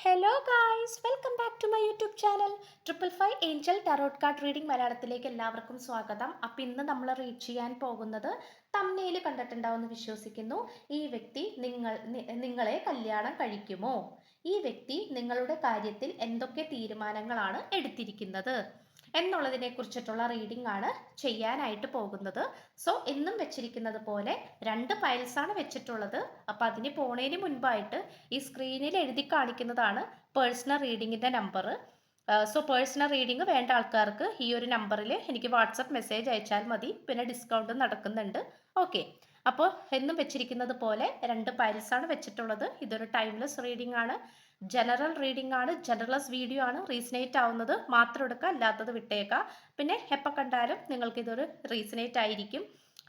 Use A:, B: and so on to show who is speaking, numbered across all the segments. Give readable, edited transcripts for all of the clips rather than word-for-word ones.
A: Hello guys, welcome back to my YouTube channel. 555 angel tarot card reading മലയാളത്തിലേക്ക് എല്ലാവർക്കും സ്വാഗതം. അപ്പം ഇന്ന് നമ്മൾ റീഡ് ചെയ്യാൻ പോകുന്നത് തമ്മിൽ കണ്ടിട്ടുണ്ടാവുമെന്ന് വിശ്വസിക്കുന്നു. ഈ വ്യക്തി നിങ്ങളെ കല്യാണം കഴിക്കുമോ? ഈ വ്യക്തി നിങ്ങളുടെ കാര്യത്തിൽ എന്തൊക്കെ തീരുമാനങ്ങളാണ് എടുത്തിരിക്കുന്നത് എന്നുള്ളതിനെ കുറിച്ചിട്ടുള്ള റീഡിംഗ് ആണ് ചെയ്യാനായിട്ട് പോകുന്നത്. സോ എന്നും വെച്ചിരിക്കുന്നത് പോലെ 2 ഫയൽസ് ആണ് വെച്ചിട്ടുള്ളത്. അപ്പം അതിന് പോണതിന് മുൻപായിട്ട് ഈ സ്ക്രീനിൽ എഴുതി കാണിക്കുന്നതാണ് പേഴ്സണൽ റീഡിങ്ങിൻ്റെ നമ്പർ. സോ പേഴ്സണൽ റീഡിംഗ് വേണ്ട ആൾക്കാർക്ക് ഈ ഒരു നമ്പറിൽ എനിക്ക് വാട്സപ്പ് മെസ്സേജ് അയച്ചാൽ മതി. പിന്നെ ഡിസ്കൗണ്ട് നടക്കുന്നുണ്ട്. ഓക്കെ, അപ്പോൾ എന്നും വെച്ചിരിക്കുന്നത് പോലെ 2 ഫയൽസ് ആണ് വെച്ചിട്ടുള്ളത്. ഇതൊരു ടൈംലെസ് റീഡിംഗ് ആണ്, ജനറൽ റീഡിംഗ് ആണ്, ജനറൽസ് വീഡിയോ ആണ്. റീസണേറ്റ് ആവുന്നത് മാത്രം എടുക്കുക, അല്ലാത്തത് വിട്ടേക്കുക. പിന്നെ എപ്പോൾ കണ്ടാലും നിങ്ങൾക്ക് ഇതൊരു റീസണേറ്റ് ആയിരിക്കും.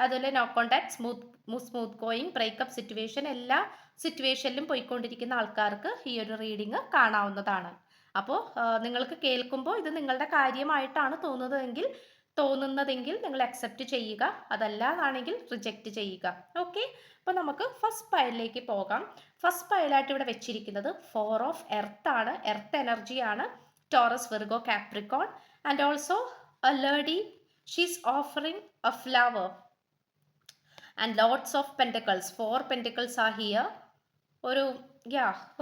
A: അതുപോലെ no contact, smooth going, breakup situation, എല്ലാ സിറ്റുവേഷനിലും പോയിക്കൊണ്ടിരിക്കുന്ന ആൾക്കാർക്ക് ഈ ഒരു റീഡിംഗ് കാണാവുന്നതാണ്. അപ്പോൾ നിങ്ങൾക്ക് കേൾക്കുമ്പോൾ ഇത് നിങ്ങളുടെ കാര്യമായിട്ടാണ് തോന്നുന്നതെങ്കിൽ നിങ്ങൾ അക്സെപ്റ്റ് ചെയ്യുക, അതല്ലാതാണെങ്കിൽ റിജക്റ്റ് ചെയ്യുക. ഓക്കെ, അപ്പോൾ നമുക്ക് ഫസ്റ്റ് പയലിലേക്ക് പോകാം. ഫസ്റ്റ് പയലായിട്ട് ഇവിടെ വെച്ചിരിക്കുന്നത് 4 ഓഫ് എർത്ത് ആണ്. എർത്ത് എനർജിയാണ്. Taurus, Virgo, Capricorn. And also a lady, she's offering a flower and lots of pentacles. 4 pentacles ആ ഹിയർ.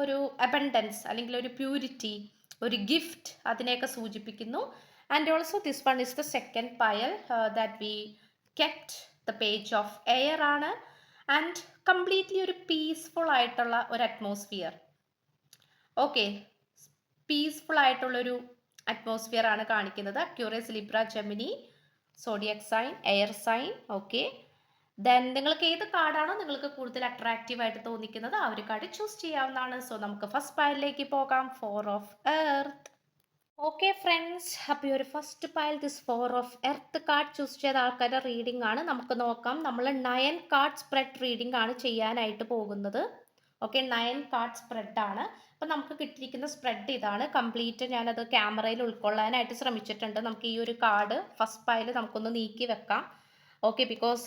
A: ഒരു അബണ്ടൻസ് അല്ലെങ്കിൽ ഒരു പ്യൂരിറ്റി, ഒരു ഗിഫ്റ്റ്, അതിനെയൊക്കെ സൂചിപ്പിക്കുന്നു. And also this one is the second pile that we kept. The page of air ആണ്. And completely ഒരു peaceful ആയിട്ടുള്ള ഒരു അറ്റ്മോസ്ഫിയർ. ഓക്കെ, പീസ്ഫുൾ ആയിട്ടുള്ളൊരു അറ്റ്മോസ്ഫിയർ ആണ് കാണിക്കുന്നത്. Aquarius, Libra, Gemini, Zodiac sign, air sign. Okay, then നിങ്ങൾക്ക് ഏത് കാർഡാണോ നിങ്ങൾക്ക് കൂടുതൽ അട്രാക്റ്റീവ് ആയിട്ട് തോന്നിക്കുന്നത് ആ ഒരു കാർഡ് ചൂസ് ചെയ്യാവുന്നതാണ്. സോ നമുക്ക് ഫസ്റ്റ് പയലിലേക്ക് പോകാം. 4 ഓഫ് എർത്ത്. ഓക്കെ ഫ്രണ്ട്സ്, അപ്പോൾ ഈ ഒരു first പയൽ this 4 of earth card choose ചെയ്ത ആൾക്കാരുടെ റീഡിംഗ് ആണ്. നമുക്ക് നോക്കാം. നമ്മൾ 9 കാർഡ് സ്പ്രെഡ് റീഡിംഗ് ആണ് ചെയ്യാനായിട്ട് പോകുന്നത്. ഓക്കെ, 9 കാർഡ് സ്പ്രെഡ് ആണ്. അപ്പം നമുക്ക് കിട്ടിയിരിക്കുന്ന സ്പ്രെഡ് ഇതാണ്. കംപ്ലീറ്റ് ഞാനത് ക്യാമറയിൽ ഉൾക്കൊള്ളാനായിട്ട് ശ്രമിച്ചിട്ടുണ്ട്. നമുക്ക് ഈ ഒരു കാർഡ് ഫസ്റ്റ് പയൽ നമുക്കൊന്ന് നീക്കി വെക്കാം. ഓക്കെ, ബിക്കോസ്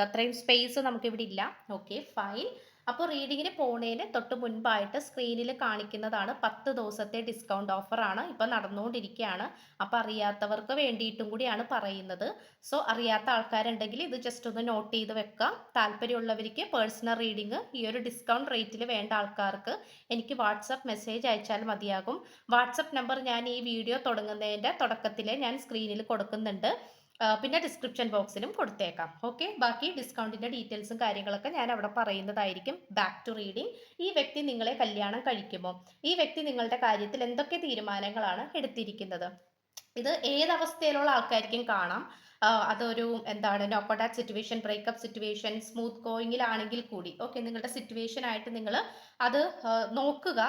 A: അത്രയും സ്പേസ് നമുക്കിവിടെ ഇല്ല. Okay fine. അപ്പോൾ റീഡിങ്ങിന് പോണേന് തൊട്ട് മുൻപായിട്ട് സ്ക്രീനിൽ കാണിക്കുന്നതാണ് 10 ദിവസത്തെ ഡിസ്കൗണ്ട് ഓഫറാണ് ഇപ്പോൾ നടന്നുകൊണ്ടിരിക്കുകയാണ്. അപ്പോൾ അറിയാത്തവർക്ക് വേണ്ടിയിട്ടും കൂടിയാണ് പറയുന്നത്. സോ അറിയാത്ത ആൾക്കാരുണ്ടെങ്കിൽ ഇത് ജസ്റ്റ് ഒന്ന് നോട്ട് ചെയ്ത് വെക്കുക. താല്പര്യമുള്ളവർക്ക് പേഴ്സണൽ റീഡിങ് ഈ ഒരു ഡിസ്കൗണ്ട് റേറ്റിൽ വേണ്ട ആൾക്കാർക്ക് എനിക്ക് വാട്സപ്പ് മെസ്സേജ് അയച്ചാൽ മതിയാകും. വാട്സപ്പ് നമ്പർ ഞാൻ ഈ വീഡിയോ തുടങ്ങുന്നതിൻ്റെ തുടക്കത്തിൽ ഞാൻ സ്ക്രീനിൽ കൊടുക്കുന്നുണ്ട്. പിന്നെ ഡിസ്ക്രിപ്ഷൻ ബോക്സിലും കൊടുത്തേക്കാം. ഓക്കെ, ബാക്കി ഡിസ്കൗണ്ടിൻ്റെ ഡീറ്റെയിൽസും കാര്യങ്ങളൊക്കെ ഞാൻ അവിടെ പറയുന്നതായിരിക്കും. Back to reading. ഈ വ്യക്തി നിങ്ങളെ കല്യാണം കഴിക്കുമോ? ഈ വ്യക്തി നിങ്ങളുടെ കാര്യത്തിൽ എന്തൊക്കെ തീരുമാനങ്ങളാണ് എടുത്തിരിക്കുന്നത്? ഇത് ഏതവസ്ഥയിലുള്ള ആൾക്കാർക്കും കാണാം. അതൊരു no contact situation, breakup situation, smooth ഗോയിങ്ങിലാണെങ്കിൽ കൂടി ഓക്കെ, നിങ്ങളുടെ സിറ്റുവേഷൻ ആയിട്ട് നിങ്ങൾ അത് നോക്കുക.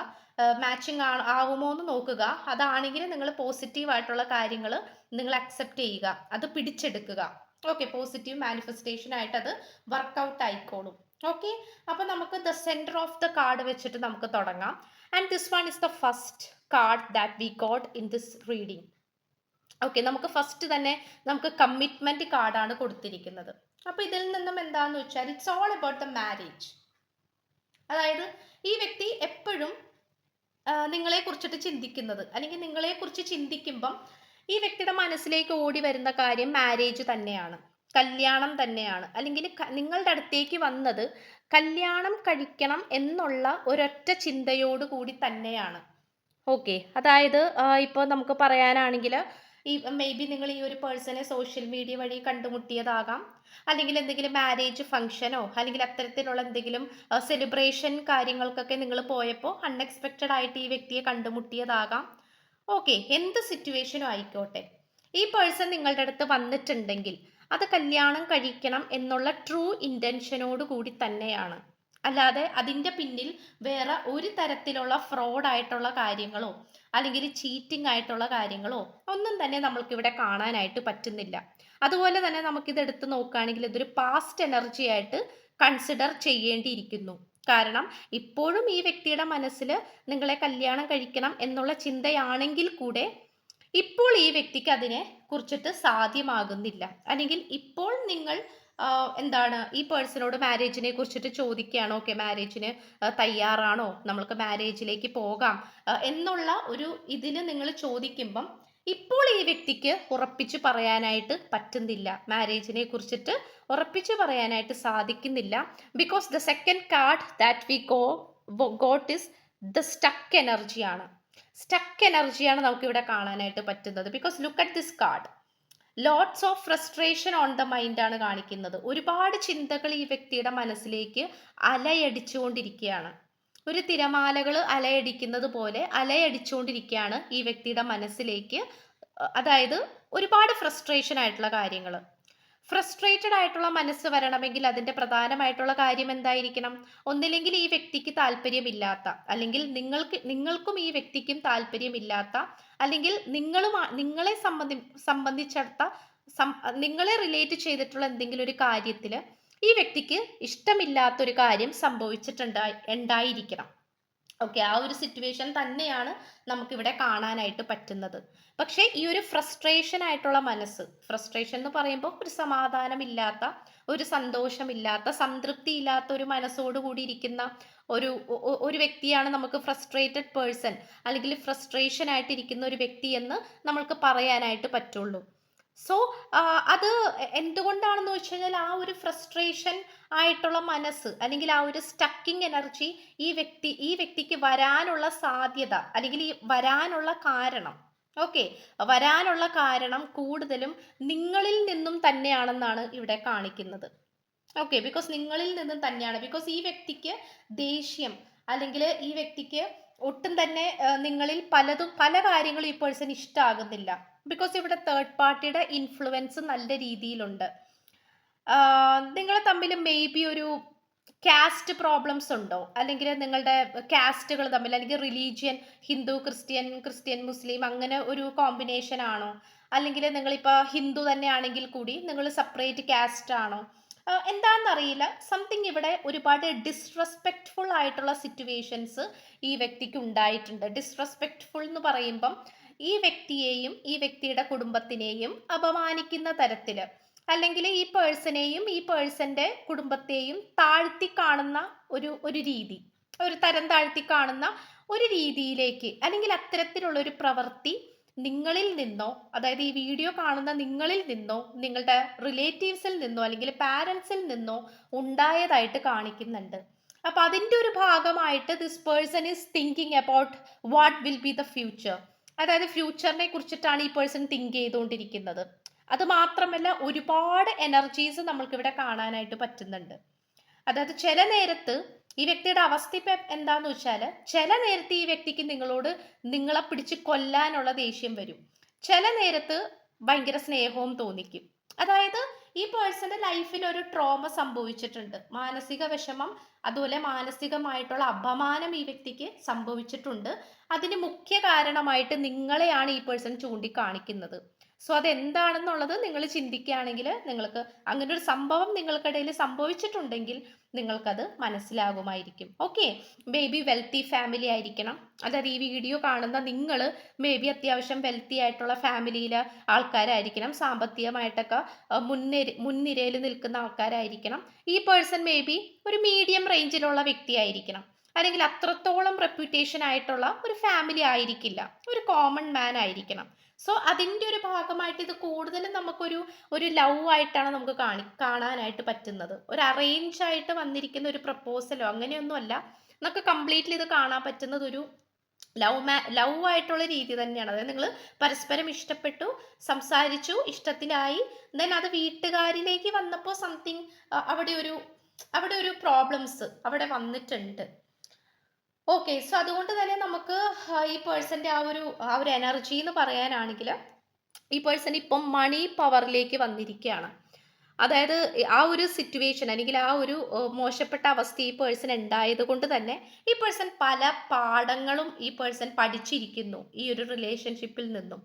A: മാച്ചിങ് ആവുമോ എന്ന് നോക്കുക. അതാണെങ്കിൽ നിങ്ങൾ പോസിറ്റീവ് ആയിട്ടുള്ള കാര്യങ്ങൾ നിങ്ങൾ അക്സെപ്റ്റ് ചെയ്യുക, അത് പിടിച്ചെടുക്കുക. ഓക്കെ, പോസിറ്റീവ് മാനിഫെസ്റ്റേഷൻ ആയിട്ട് അത് വർക്കൗട്ട് ആയിക്കോളും. ഓക്കെ, അപ്പോൾ നമുക്ക് the centre of the card വെച്ചിട്ട് നമുക്ക് തുടങ്ങാം. And this one is the first card that we got in this reading. Okay, നമുക്ക് ഫസ്റ്റ് തന്നെ നമുക്ക് കമ്മിറ്റ്മെന്റ് കാർഡാണ് കൊടുത്തിരിക്കുന്നത്. അപ്പോൾ ഇതിൽ നിന്നും എന്താണെന്ന് വെച്ചാൽ it's all about the marriage. അതായത് ഈ വ്യക്തി എപ്പോഴും നിങ്ങളെ കുറിച്ചിട്ട് ചിന്തിക്കുന്നത്, അല്ലെങ്കിൽ നിങ്ങളെ കുറിച്ച് ചിന്തിക്കുമ്പം ഈ വ്യക്തിയുടെ മനസ്സിലേക്ക് ഓടി വരുന്ന കാര്യം മാരേജ് തന്നെയാണ്, കല്യാണം തന്നെയാണ്. അല്ലെങ്കിൽ നിങ്ങളുടെ അടുത്തേക്ക് വന്നത് കല്യാണം കഴിക്കണം എന്നുള്ള ഒരൊറ്റ ചിന്തയോടുകൂടി തന്നെയാണ്. ഓക്കെ, അതായത് ഇപ്പോൾ നമുക്ക് പറയാനാണെങ്കിൽ മേ ബി നിങ്ങൾ ഈ ഒരു പേഴ്സണെ സോഷ്യൽ മീഡിയ വഴി കണ്ടുമുട്ടിയതാകാം, അല്ലെങ്കിൽ എന്തെങ്കിലും മാരേജ് ഫംഗ്ഷനോ അല്ലെങ്കിൽ അത്തരത്തിലുള്ള എന്തെങ്കിലും സെലിബ്രേഷൻ കാര്യങ്ങൾക്കൊക്കെ നിങ്ങൾ പോയപ്പോൾ അൺഎക്സ്പെക്റ്റഡ് ആയിട്ട് ഈ വ്യക്തിയെ കണ്ടുമുട്ടിയതാകാം. ഓക്കെ, എന്ത് സിറ്റുവേഷനും ആയിക്കോട്ടെ, ഈ പേഴ്സൺ നിങ്ങളുടെ അടുത്ത് വന്നിട്ടുണ്ടെങ്കിൽ അത് കല്യാണം കഴിക്കണം എന്നുള്ള ട്രൂ ഇൻറ്റൻഷനോട് കൂടി തന്നെയാണ്. അല്ലാതെ അതിൻ്റെ പിന്നിൽ വേറെ ഒരു തരത്തിലുള്ള ഫ്രോഡ് ആയിട്ടുള്ള കാര്യങ്ങളോ അല്ലെങ്കിൽ ചീറ്റിംഗ് ആയിട്ടുള്ള കാര്യങ്ങളോ ഒന്നും തന്നെ നമ്മൾക്കിവിടെ കാണാനായിട്ട് പറ്റുന്നില്ല. അതുപോലെ തന്നെ നമുക്കിത് എടുത്ത് നോക്കുകയാണെങ്കിൽ ഇതൊരു പാസ്റ്റ് എനർജി ആയിട്ട് കൺസിഡർ ചെയ്യേണ്ടിയിരിക്കുന്നു. കാരണം ഇപ്പോഴും ഈ വ്യക്തിയുടെ മനസ്സിൽ നിങ്ങളെ കല്യാണം കഴിക്കണം എന്നുള്ള ചിന്തയാണെങ്കിൽ കൂടെ ഇപ്പോൾ ഈ വ്യക്തിക്ക് അതിനെ കുറിച്ചിട്ട് സാധ്യമാകുന്നില്ല. അല്ലെങ്കിൽ ഇപ്പോൾ നിങ്ങൾ എന്താണ് ഈ പേഴ്സണോട് മാരേജിനെ കുറിച്ചിട്ട് ചോദിക്കുകയാണ്. ഓക്കെ, മാരേജിന് തയ്യാറാണോ, നമ്മൾക്ക് മാരേജിലേക്ക് പോകാം എന്നുള്ള ഒരു ഇതിൽ നിങ്ങൾ ചോദിക്കുമ്പം ഇപ്പോൾ ഈ വ്യക്തിക്ക് ഉറപ്പിച്ച് പറയാനായിട്ട് പറ്റുന്നില്ല, മാരേജിനെ കുറിച്ചിട്ട് ഉറപ്പിച്ച് പറയാനായിട്ട് സാധിക്കുന്നില്ല. Because the second card that we got is the stuck എനർജിയാണ്. സ്റ്റക്ക് എനർജിയാണ് നമുക്ക് ഇവിടെ കാണാനായിട്ട് പറ്റുന്നത്. Because look at this card, lots of frustration on the mind ആണ് കാണിക്കുന്നത്. ഒരുപാട് ചിന്തകൾ ഈ വ്യക്തിയുടെ മനസ്സിലേക്ക് അലയടിച്ചുകൊണ്ടിരിക്കുകയാണ്. ഒരു തിരമാലകൾ അലയടിക്കുന്നത് പോലെ അലയടിച്ചുകൊണ്ടിരിക്കുകയാണ് ഈ വ്യക്തിയുടെ മനസ്സിലേക്ക്. അതായത് ഒരുപാട് ഫ്രസ്ട്രേഷൻ ആയിട്ടുള്ള കാര്യങ്ങൾ. ഫ്രസ്ട്രേറ്റഡ് ആയിട്ടുള്ള മനസ്സ് വരണമെങ്കിൽ അതിൻ്റെ പ്രധാനമായിട്ടുള്ള കാര്യം എന്തായിരിക്കണം? ഒന്നില്ലെങ്കിൽ ഈ വ്യക്തിക്ക് താല്പര്യമില്ലാത്ത, അല്ലെങ്കിൽ നിങ്ങൾക്കും ഈ വ്യക്തിക്കും താല്പര്യമില്ലാത്ത, അല്ലെങ്കിൽ നിങ്ങളെ സംബന്ധിച്ചിടത്ത നിങ്ങളെ റിലേറ്റ് ചെയ്തിട്ടുള്ള എന്തെങ്കിലും ഒരു കാര്യത്തിൽ ഈ വ്യക്തിക്ക് ഇഷ്ടമില്ലാത്തൊരു കാര്യം ഉണ്ടായിരിക്കണം. ഓക്കെ, ആ ഒരു സിറ്റുവേഷൻ തന്നെയാണ് നമുക്കിവിടെ കാണാനായിട്ട് പറ്റുന്നത്. പക്ഷേ ഈ ഒരു ഫ്രസ്ട്രേഷൻ ആയിട്ടുള്ള മനസ്സ്, ഫ്രസ്ട്രേഷൻ എന്ന് പറയുമ്പോൾ ഒരു സമാധാനമില്ലാത്ത, ഒരു സന്തോഷമില്ലാത്ത, സംതൃപ്തി ഇല്ലാത്ത ഒരു മനസ്സോട് കൂടി ഇരിക്കുന്ന ഒരു വ്യക്തിയാണ് നമുക്ക് ഫ്രസ്ട്രേറ്റഡ് പേഴ്സൺ, അല്ലെങ്കിൽ ഫ്രസ്ട്രേഷൻ ആയിട്ടിരിക്കുന്ന ഒരു വ്യക്തി എന്ന് നമ്മൾക്ക് പറയാനായിട്ട് പറ്റുള്ളൂ. സോ അത് എന്തുകൊണ്ടാണെന്ന് വെച്ച് കഴിഞ്ഞാൽ ആ ഒരു ഫ്രസ്ട്രേഷൻ ആയിട്ടുള്ള മനസ്സ്, അല്ലെങ്കിൽ ആ ഒരു സ്റ്റക്കിംഗ് എനർജി ഈ വ്യക്തിക്ക് വരാനുള്ള സാധ്യത, അല്ലെങ്കിൽ ഈ വരാനുള്ള കാരണം, വരാനുള്ള കാരണം കൂടുതലും നിങ്ങളിൽ നിന്നും തന്നെയാണെന്നാണ് ഇവിടെ കാണിക്കുന്നത്. ബിക്കോസ് നിങ്ങളിൽ നിന്നും തന്നെയാണ്. ബിക്കോസ് ഈ വ്യക്തിക്ക് ദേഷ്യം, അല്ലെങ്കിൽ ഈ വ്യക്തിക്ക് ഒട്ടും തന്നെ നിങ്ങളിൽ പല കാര്യങ്ങളും ഈ പേഴ്സൺ ഇഷ്ടമാകുന്നില്ല. ബിക്കോസ് ഇവിടെ തേർഡ് പാർട്ടിയുടെ ഇൻഫ്ലുവൻസ് നല്ല രീതിയിലുണ്ട്. നിങ്ങൾ തമ്മിൽ മേ ബി ഒരു കാസ്റ്റ് പ്രോബ്ലംസ് ഉണ്ടോ, അല്ലെങ്കിൽ നിങ്ങളുടെ കാസ്റ്റുകൾ തമ്മിൽ, അല്ലെങ്കിൽ റിലീജിയൻ, ഹിന്ദു ക്രിസ്ത്യൻ മുസ്ലിം അങ്ങനെ ഒരു കോമ്പിനേഷൻ ആണോ, അല്ലെങ്കിൽ നിങ്ങളിപ്പോൾ ഹിന്ദു തന്നെ ആണെങ്കിൽ കൂടി നിങ്ങൾ സെപ്പറേറ്റ് കാസ്റ്റ് ആണോ, എന്താണെന്നറിയില്ല. സംതിങ് ഇവിടെ ഒരുപാട് ഡിസ്റെസ്പെക്റ്റ്ഫുൾ ആയിട്ടുള്ള സിറ്റുവേഷൻസ് ഈ വ്യക്തിക്ക് ഉണ്ടായിട്ടുണ്ട്. ഡിസ്റെസ്പെക്റ്റ്ഫുൾ എന്ന് പറയുമ്പം ഈ വ്യക്തിയെയും ഈ വ്യക്തിയുടെ കുടുംബത്തിനെയും അപമാനിക്കുന്ന തരത്തിൽ, അല്ലെങ്കിൽ ഈ പേഴ്സണെയും ഈ പേഴ്സന്റെ കുടുംബത്തെയും താഴ്ത്തി കാണുന്ന ഒരു രീതി, ഒരു തരം താഴ്ത്തി കാണുന്ന ഒരു രീതിയിലേക്ക്, അല്ലെങ്കിൽ അത്തരത്തിലുള്ള ഒരു പ്രവൃത്തി നിങ്ങളിൽ നിന്നോ, അതായത് ഈ വീഡിയോ കാണുന്ന നിങ്ങളിൽ നിന്നോ, നിങ്ങളുടെ റിലേറ്റീവ്സിൽ നിന്നോ, അല്ലെങ്കിൽ പാരൻസിൽ നിന്നോ ഉണ്ടായതായിട്ട് കാണിക്കുന്നുണ്ട്. അപ്പൊ അതിൻ്റെ ഒരു ഭാഗമായിട്ട് this person is thinking about what will be the future. അതായത് ഫ്യൂച്ചറിനെ കുറിച്ചിട്ടാണ് ഈ പേഴ്സൺ തിങ്ക് ചെയ്തുകൊണ്ടിരിക്കുന്നത്. അത് മാത്രമല്ല, ഒരുപാട് എനർജീസ് നമ്മൾക്ക് ഇവിടെ കാണാനായിട്ട് പറ്റുന്നുണ്ട്. അതായത് ചില നേരത്ത് ഈ വ്യക്തിയുടെ അവസ്ഥ ഇപ്പം എന്താന്ന് വെച്ചാൽ, ചില നേരത്ത് ഈ വ്യക്തിക്ക് നിങ്ങളെ പിടിച്ച് കൊല്ലാനുള്ള ദേഷ്യം വരും. ചില നേരത്ത് ഭയങ്കര സ്നേഹവും തോന്നിക്കും. അതായത് ഈ പേഴ്സന്റെ ലൈഫിൽ ഒരു ട്രോമ സംഭവിച്ചിട്ടുണ്ട്, മാനസിക വിഷമം, അതുപോലെ മാനസികമായിട്ടുള്ള അപമാനം ഈ വ്യക്തിക്ക് സംഭവിച്ചിട്ടുണ്ട്. അതിന് മുഖ്യ കാരണമായിട്ട് നിങ്ങളെയാണ് ഈ പേഴ്സൺ ചൂണ്ടിക്കാണിക്കുന്നത്. സോ അതെന്താണെന്നുള്ളത് നിങ്ങൾ ചിന്തിക്കുകയാണെങ്കിൽ, നിങ്ങൾക്ക് അങ്ങനെ ഒരു സംഭവം നിങ്ങൾക്കിടയിൽ സംഭവിച്ചിട്ടുണ്ടെങ്കിൽ നിങ്ങൾക്കത് മനസ്സിലാകുമായിരിക്കും. മേ ബി വെൽത്തി ഫാമിലി ആയിരിക്കണം. അതായത് ഈ വീഡിയോ കാണുന്ന നിങ്ങൾ മേ ബി അത്യാവശ്യം വെൽത്തി ആയിട്ടുള്ള ഫാമിലിയിലെ ആൾക്കാരായിരിക്കണം, സാമ്പത്തികമായിട്ടൊക്കെ മുൻനിരയിൽ നിൽക്കുന്ന ആൾക്കാരായിരിക്കണം. ഈ പേഴ്സൺ മേ ബി ഒരു മീഡിയം റേഞ്ചിലുള്ള വ്യക്തിയായിരിക്കണം, അല്ലെങ്കിൽ അത്രത്തോളം റെപ്യൂട്ടേഷൻ ആയിട്ടുള്ള ഒരു ഫാമിലി ആയിരിക്കില്ല, ഒരു കോമൺ മാൻ ആയിരിക്കണം. സോ അതിൻ്റെ ഒരു ഭാഗമായിട്ട് ഇത് കൂടുതലും ഒരു ലവ് ആയിട്ടാണ് നമുക്ക് കാണാനായിട്ട് പറ്റുന്നത്. ഒരു അറേഞ്ച് ആയിട്ട് വന്നിരിക്കുന്ന ഒരു പ്രപ്പോസലോ അങ്ങനെയൊന്നുമല്ല. നമുക്ക് കംപ്ലീറ്റ്ലി ഇത് കാണാൻ പറ്റുന്നത് ഒരു ലവ് ആയിട്ടുള്ള രീതി തന്നെയാണ്. അതായത് നിങ്ങൾ പരസ്പരം ഇഷ്ടപ്പെട്ടു, സംസാരിച്ചു, ഇഷ്ടത്തിലായി, ദെൻ അത് വീട്ടുകാരിലേക്ക് വന്നപ്പോൾ സംതിങ് അവിടെ ഒരു പ്രോബ്ലംസ് അവിടെ വന്നിട്ടുണ്ട്. സോ അതുകൊണ്ട് തന്നെ നമുക്ക് ഈ പേഴ്സന്റെ ആ ഒരു എനർജി എന്ന് പറയാനാണെങ്കിൽ, ഈ പേഴ്സൺ ഇപ്പം മണി പവറിലേക്ക് വന്നിരിക്കുകയാണ്. അതായത് ആ ഒരു സിറ്റുവേഷൻ, അല്ലെങ്കിൽ ആ ഒരു മോശപ്പെട്ട അവസ്ഥ ഈ പേഴ്സൺ ഉണ്ടായത് കൊണ്ട് തന്നെ ഈ പേഴ്സൺ പല പാഠങ്ങളും ഈ പേഴ്സൺ പഠിച്ചിരിക്കുന്നു ഈ ഒരു റിലേഷൻഷിപ്പിൽ നിന്നും.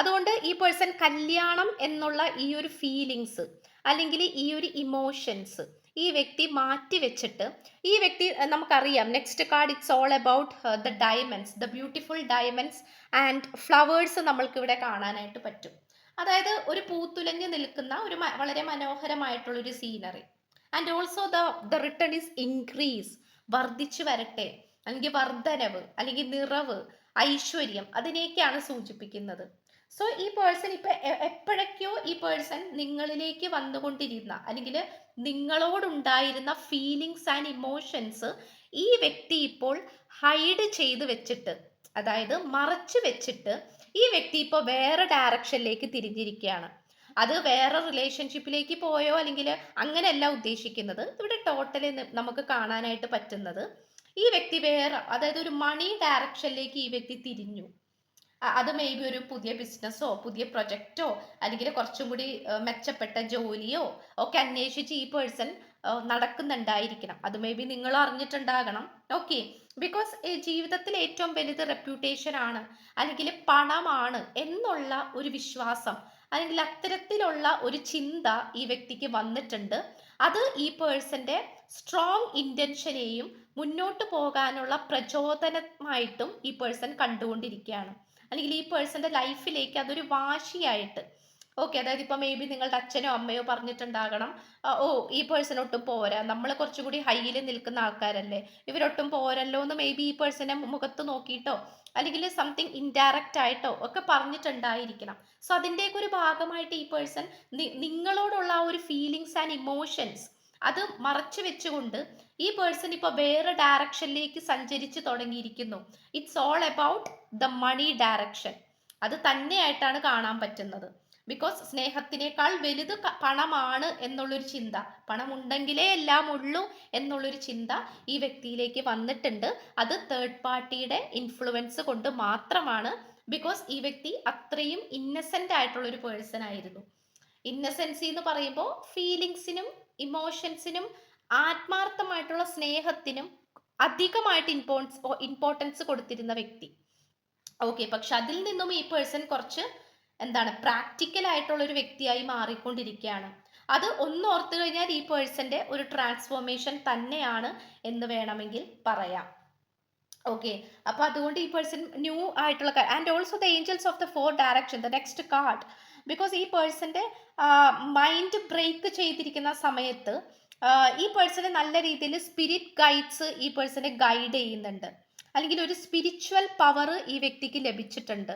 A: അതുകൊണ്ട് ഈ പേഴ്സൺ കല്യാണം എന്നുള്ള ഈ ഒരു ഫീലിങ്സ്, അല്ലെങ്കിൽ ഈ ഒരു ഇമോഷൻസ് ഈ വ്യക്തി മാറ്റി വെച്ചിട്ട്, ഈ വ്യക്തി നമുക്കറിയാം next card it's all about the diamonds, the beautiful diamonds and flowers നമ്മൾക്ക് ഇവിടെ കാണാനായിട്ട് പറ്റും. അതായത് ഒരു പൂത്തുലഞ്ഞു നിൽക്കുന്ന ഒരു വളരെ മനോഹരമായിട്ടുള്ള ഒരു scenery. And also the return is increase, വർദ്ധിച്ചു വരട്ടെ, അല്ലെങ്കിൽ വർധനവ്, അല്ലെങ്കിൽ നിറവ്, ഐശ്വര്യം, അതിനെയൊക്കെയാണ് സൂചിപ്പിക്കുന്നത്. സോ ഈ പേഴ്സൺ ഇപ്പൊ എപ്പോഴൊക്കെയോ ഈ പേഴ്സൺ നിങ്ങളിലേക്ക് വന്നുകൊണ്ടിരുന്ന അല്ലെങ്കിൽ നിങ്ങളോടുണ്ടായിരുന്ന ഫീലിങ്സ് ആൻഡ് ഇമോഷൻസ് ഈ വ്യക്തി ഇപ്പോൾ ഹൈഡ് ചെയ്ത് വെച്ചിട്ട്, അതായത് മറച്ചു വെച്ചിട്ട് ഈ വ്യക്തി ഇപ്പോൾ വേറെ ഡയറക്ഷനിലേക്ക് തിരിഞ്ഞിരിക്കുകയാണ്. അത് വേറെ റിലേഷൻഷിപ്പിലേക്ക് പോയോ അല്ലെങ്കിൽ അങ്ങനെയല്ല ഉദ്ദേശിക്കുന്നത്. ഇവിടെ ടോട്ടലി നമുക്ക് കാണാനായിട്ട് പറ്റുന്നത് ഈ വ്യക്തി വേറെ, അതായത് ഒരു മണി ഡയറക്ഷനിലേക്ക് ഈ വ്യക്തി തിരിഞ്ഞു. അത് മേ ബി ഒരു പുതിയ ബിസിനസ്സോ പുതിയ പ്രൊജക്റ്റോ അല്ലെങ്കിൽ കുറച്ചും കൂടി മെച്ചപ്പെട്ട ജോലിയോ ഒക്കെ അന്വേഷിച്ച് ഈ പേഴ്സൺ നടക്കുന്നുണ്ടായിരിക്കണം. അത് മേ ബി നിങ്ങൾ അറിഞ്ഞിട്ടുണ്ടാകണം. ഓക്കെ, ബിക്കോസ് ജീവിതത്തിൽ ഏറ്റവും വലുത് റെപ്യൂട്ടേഷൻ ആണ്, അല്ലെങ്കിൽ പണമാണ് എന്നുള്ള ഒരു വിശ്വാസം, അല്ലെങ്കിൽ അത്തരത്തിലുള്ള ഒരു ചിന്ത ഈ വ്യക്തിക്ക് വന്നിട്ടുണ്ട്. അത് ഈ പേഴ്സന്റെ സ്ട്രോങ് ഇന്റൻഷനെയും മുന്നോട്ട് പോകാനുള്ള പ്രചോദനമായിട്ടും ഈ പേഴ്സൺ കണ്ടുകൊണ്ടിരിക്കുകയാണ്. അല്ലെങ്കിൽ ഈ പേഴ്സന്റെ ലൈഫിലേക്ക് അതൊരു വാശിയായിട്ട്, ഓക്കെ, അതായത് ഇപ്പൊ മേ ബി നിങ്ങളുടെ അച്ഛനോ അമ്മയോ പറഞ്ഞിട്ടുണ്ടാകണം, ഓ ഈ പേഴ്സൺ ഒട്ടും പോരാ, നമ്മൾ കുറച്ചുകൂടി ഹൈയിൽ നിൽക്കുന്ന ആൾക്കാരല്ലേ, ഇവരൊട്ടും പോരല്ലോ എന്ന് മേ ബി ഈ പേഴ്സനെ മുഖത്ത് നോക്കിയിട്ടോ അല്ലെങ്കിൽ സംതിങ് ഇൻഡയറക്റ്റ് ആയിട്ടോ ഒക്കെ പറഞ്ഞിട്ടുണ്ടായിരിക്കണം. സോ അതിൻ്റെയൊക്കെ ഒരു ഭാഗമായിട്ട് ഈ പേഴ്സൺ നിങ്ങളോടുള്ള ആ ഒരു ഫീലിങ്സ് ആൻഡ് ഇമോഷൻസ് അത് മറച്ചു വെച്ചുകൊണ്ട് ഈ പേഴ്സൺ ഇപ്പൊ വേറെ ഡയറക്ഷനിലേക്ക് സഞ്ചരിച്ചു തുടങ്ങിയിരിക്കുന്നു. It's all about the money direction. അത് തന്നെയായിട്ടാണ് കാണാൻ പറ്റുന്നത്. ബിക്കോസ് സ്നേഹത്തിനേക്കാൾ വലുത് പണമാണ് എന്നുള്ളൊരു ചിന്ത, പണം ഉണ്ടെങ്കിലേ എല്ലാം ഉള്ളൂ എന്നുള്ളൊരു ചിന്ത ഈ വ്യക്തിയിലേക്ക് വന്നിട്ടുണ്ട്. അത് തേർഡ് പാർട്ടിയുടെ ഇൻഫ്ലുവൻസ് കൊണ്ട് മാത്രമാണ്. ബിക്കോസ് ഈ വ്യക്തി അത്രയും ഇന്നസെന്റ് ആയിട്ടുള്ള ഒരു പേഴ്സൺ ആയിരുന്നു. ഇന്നസെൻസി എന്ന് പറയുമ്പോൾ ഫീലിങ്സിനും ഇമോഷൻസിനും ആത്മാർത്ഥമായിട്ടുള്ള സ്നേഹത്തിനും അധികമായിട്ട് ഇമ്പോർട്ടൻസ് കൊടുത്തിരുന്ന വ്യക്തി. ഓക്കെ, പക്ഷെ അതിൽ നിന്നും ഈ പേഴ്സൺ കുറച്ച് എന്താണ് പ്രാക്ടിക്കൽ ആയിട്ടുള്ള ഒരു വ്യക്തിയായി മാറിക്കൊണ്ടിരിക്കുകയാണ്. അത് ഒന്നോർത്തു കഴിഞ്ഞാൽ ഈ പേഴ്സന്റെ ഒരു ട്രാൻസ്ഫോർമേഷൻ തന്നെയാണ് എന്ന് വേണമെങ്കിൽ പറയാം. ഓക്കെ, അപ്പൊ അതുകൊണ്ട് ഈ പേഴ്സൺ ന്യൂ ആയിട്ടുള്ള and also the angels of the four direction, the next card. Because ഈ പേഴ്സന്റെ മൈൻഡ് ബ്രേക്ക് ചെയ്തിരിക്കുന്ന സമയത്ത് ഈ പേഴ്സണ് നല്ല രീതിയിൽ സ്പിരിറ്റ് ഗൈഡ്സ് ഈ പേഴ്സണെ ഗൈഡ് ചെയ്യുന്നുണ്ട്, അല്ലെങ്കിൽ ഒരു സ്പിരിച്വൽ പവർ ഈ വ്യക്തിക്ക് ലഭിച്ചിട്ടുണ്ട്.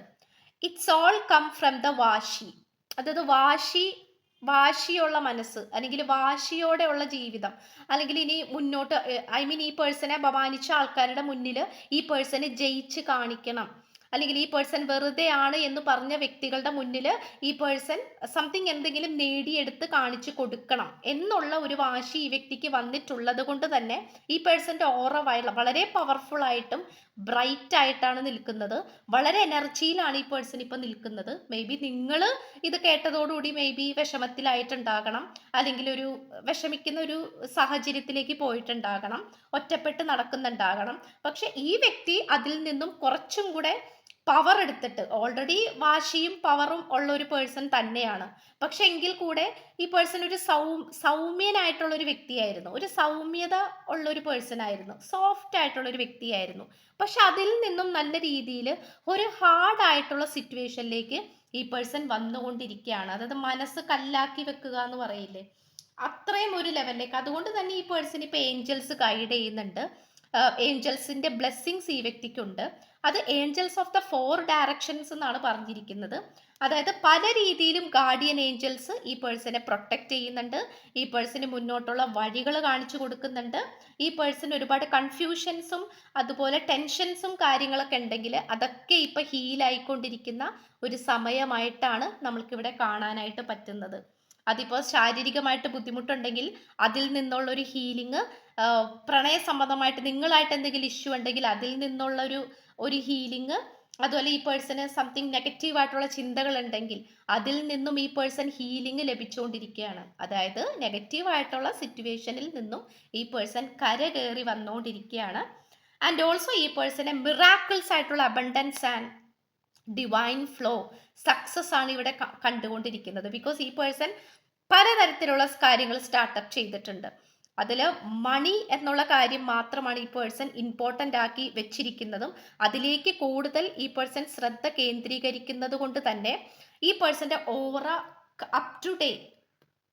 A: It's all come from the വാശി, അതായത് വാശിയുള്ള മനസ്സ്, അല്ലെങ്കിൽ വാശിയോടെയുള്ള ജീവിതം, അല്ലെങ്കിൽ ഇനി മുന്നോട്ട് ഐ മീൻ ഈ പേഴ്സണെ അപമാനിച്ച ആൾക്കാരുടെ മുന്നിൽ ഈ പേഴ്സണെ ജയിച്ച് കാണിക്കണം, അല്ലെങ്കിൽ ഈ പേഴ്സൺ വെറുതെ ആണ് എന്ന് പറഞ്ഞ വ്യക്തികളുടെ മുന്നിൽ ഈ പേഴ്സൺ സംതിങ് എന്തെങ്കിലും നേടിയെടുത്ത് കാണിച്ചു കൊടുക്കണം എന്നുള്ള ഒരു വാശി ഈ വ്യക്തിക്ക് വന്നിട്ടുള്ളത് കൊണ്ട് തന്നെ ഈ പേഴ്സന്റെ ഓറ വളരെ പവർഫുൾ ആയിട്ടും ബ്രൈറ്റ് ആയിട്ടാണ് നിൽക്കുന്നത്. വളരെ എനർജിയിലാണ് ഈ പേഴ്സൺ ഇപ്പൊ നിൽക്കുന്നത്. മേ ബി നിങ്ങൾ ഇത് കേട്ടതോടുകൂടി മേ ബി വിഷമത്തിലായിട്ടുണ്ടാകണം, അല്ലെങ്കിൽ ഒരു വിഷമിക്കുന്ന ഒരു സാഹചര്യത്തിലേക്ക് പോയിട്ടുണ്ടാകണം, ഒറ്റപ്പെട്ട് നടക്കുന്നുണ്ടാകണം. പക്ഷെ ഈ വ്യക്തി അതിൽ നിന്നും കുറച്ചും കൂടെ പവർ എടുത്തിട്ട്, ഓൾറെഡി വാശിയും പവറും ഉള്ള ഒരു പേഴ്സൺ തന്നെയാണ്, പക്ഷെ എങ്കിൽ കൂടെ ഈ പേഴ്സൺ ഒരു സൗമ്യനായിട്ടുള്ള ഒരു വ്യക്തിയായിരുന്നു, ഒരു സൗമ്യത ഉള്ള ഒരു പേഴ്സൺ ആയിരുന്നു, സോഫ്റ്റ് ആയിട്ടുള്ള ഒരു വ്യക്തിയായിരുന്നു. പക്ഷെ അതിൽ നിന്നും നല്ല രീതിയിൽ ഒരു ഹാർഡ് ആയിട്ടുള്ള സിറ്റുവേഷനിലേക്ക് ഈ പേഴ്സൺ വന്നുകൊണ്ടിരിക്കുകയാണ്. അതായത് മനസ്സ് കല്ലാക്കി വെക്കുക എന്ന് പറയില്ലേ, അത്രയും ഒരു ലെവലിലേക്ക്. അതുകൊണ്ട് തന്നെ ഈ പേഴ്സൺ ഇപ്പൊ ഏഞ്ചൽസ് ഗൈഡ് ചെയ്യുന്നുണ്ട്. ഏഞ്ചൽസിന്റെ ബ്ലെസ്സിങ്സ് ഈ വ്യക്തിക്കുണ്ട്. അത് angels of the four directions എന്നാണ് പറഞ്ഞിരിക്കുന്നത്. അതായത് പല രീതിയിലും ഗാർഡിയൻ ഏഞ്ചൽസ് ഈ പേഴ്സണെ പ്രൊട്ടക്റ്റ് ചെയ്യുന്നുണ്ട്, ഈ പേഴ്സണ് മുന്നോട്ടുള്ള വഴികൾ കാണിച്ചു കൊടുക്കുന്നുണ്ട്. ഈ പേഴ്സൺ ഒരുപാട് കൺഫ്യൂഷൻസും അതുപോലെ ടെൻഷൻസും കാര്യങ്ങളൊക്കെ ഉണ്ടെങ്കിൽ അതൊക്കെ ഇപ്പൊ ഹീലായിക്കൊണ്ടിരിക്കുന്ന ഒരു സമയമായിട്ടാണ് നമ്മൾക്കിവിടെ കാണാനായിട്ട് പറ്റുന്നത്. അതിപ്പോൾ ശാരീരികമായിട്ട് ബുദ്ധിമുട്ടുണ്ടെങ്കിൽ അതിൽ നിന്നുള്ള ഒരു ഹീലിംഗ്, പ്രണയ സംബന്ധമായിട്ട് നിങ്ങളായിട്ട് എന്തെങ്കിലും ഇഷ്യൂ ഉണ്ടെങ്കിൽ അതിൽ നിന്നുള്ള ഒരു ഹീലിംഗ്, അതുപോലെ ഈ പേഴ്സണ് സംതിങ് നെഗറ്റീവ് ആയിട്ടുള്ള ചിന്തകൾ ഉണ്ടെങ്കിൽ അതിൽ നിന്നും ഈ പേഴ്സൺ ഹീലിംഗ് ലഭിച്ചുകൊണ്ടിരിക്കുകയാണ്. അതായത് നെഗറ്റീവ് ആയിട്ടുള്ള സിറ്റുവേഷനിൽ നിന്നും ഈ പേഴ്സൺ കരകയറി വന്നുകൊണ്ടിരിക്കുകയാണ്. ആൻഡ് ഓൾസോ ഈ പേഴ്സണെ മിറാക്കിൾസ് ആയിട്ടുള്ള abundance and divine flow, success ആണ് ഇവിടെ കണ്ടുകൊണ്ടിരിക്കുന്നത്. ബിക്കോസ് ഈ പേഴ്സൺ പലതരത്തിലുള്ള കാര്യങ്ങൾ സ്റ്റാർട്ടപ്പ് ചെയ്തിട്ടുണ്ട്. അതിൽ മണി എന്നുള്ള കാര്യം മാത്രമാണ് ഈ പേഴ്സൺ ഇമ്പോർട്ടൻ്റ് ആക്കി വെച്ചിരിക്കുന്നതും അതിലേക്ക് കൂടുതൽ ഈ പേഴ്സൺ ശ്രദ്ധ കേന്ദ്രീകരിക്കുന്നത് കൊണ്ട് തന്നെ ഈ പേഴ്സൻ്റെ ഓവറ അപ് ടു ഡേ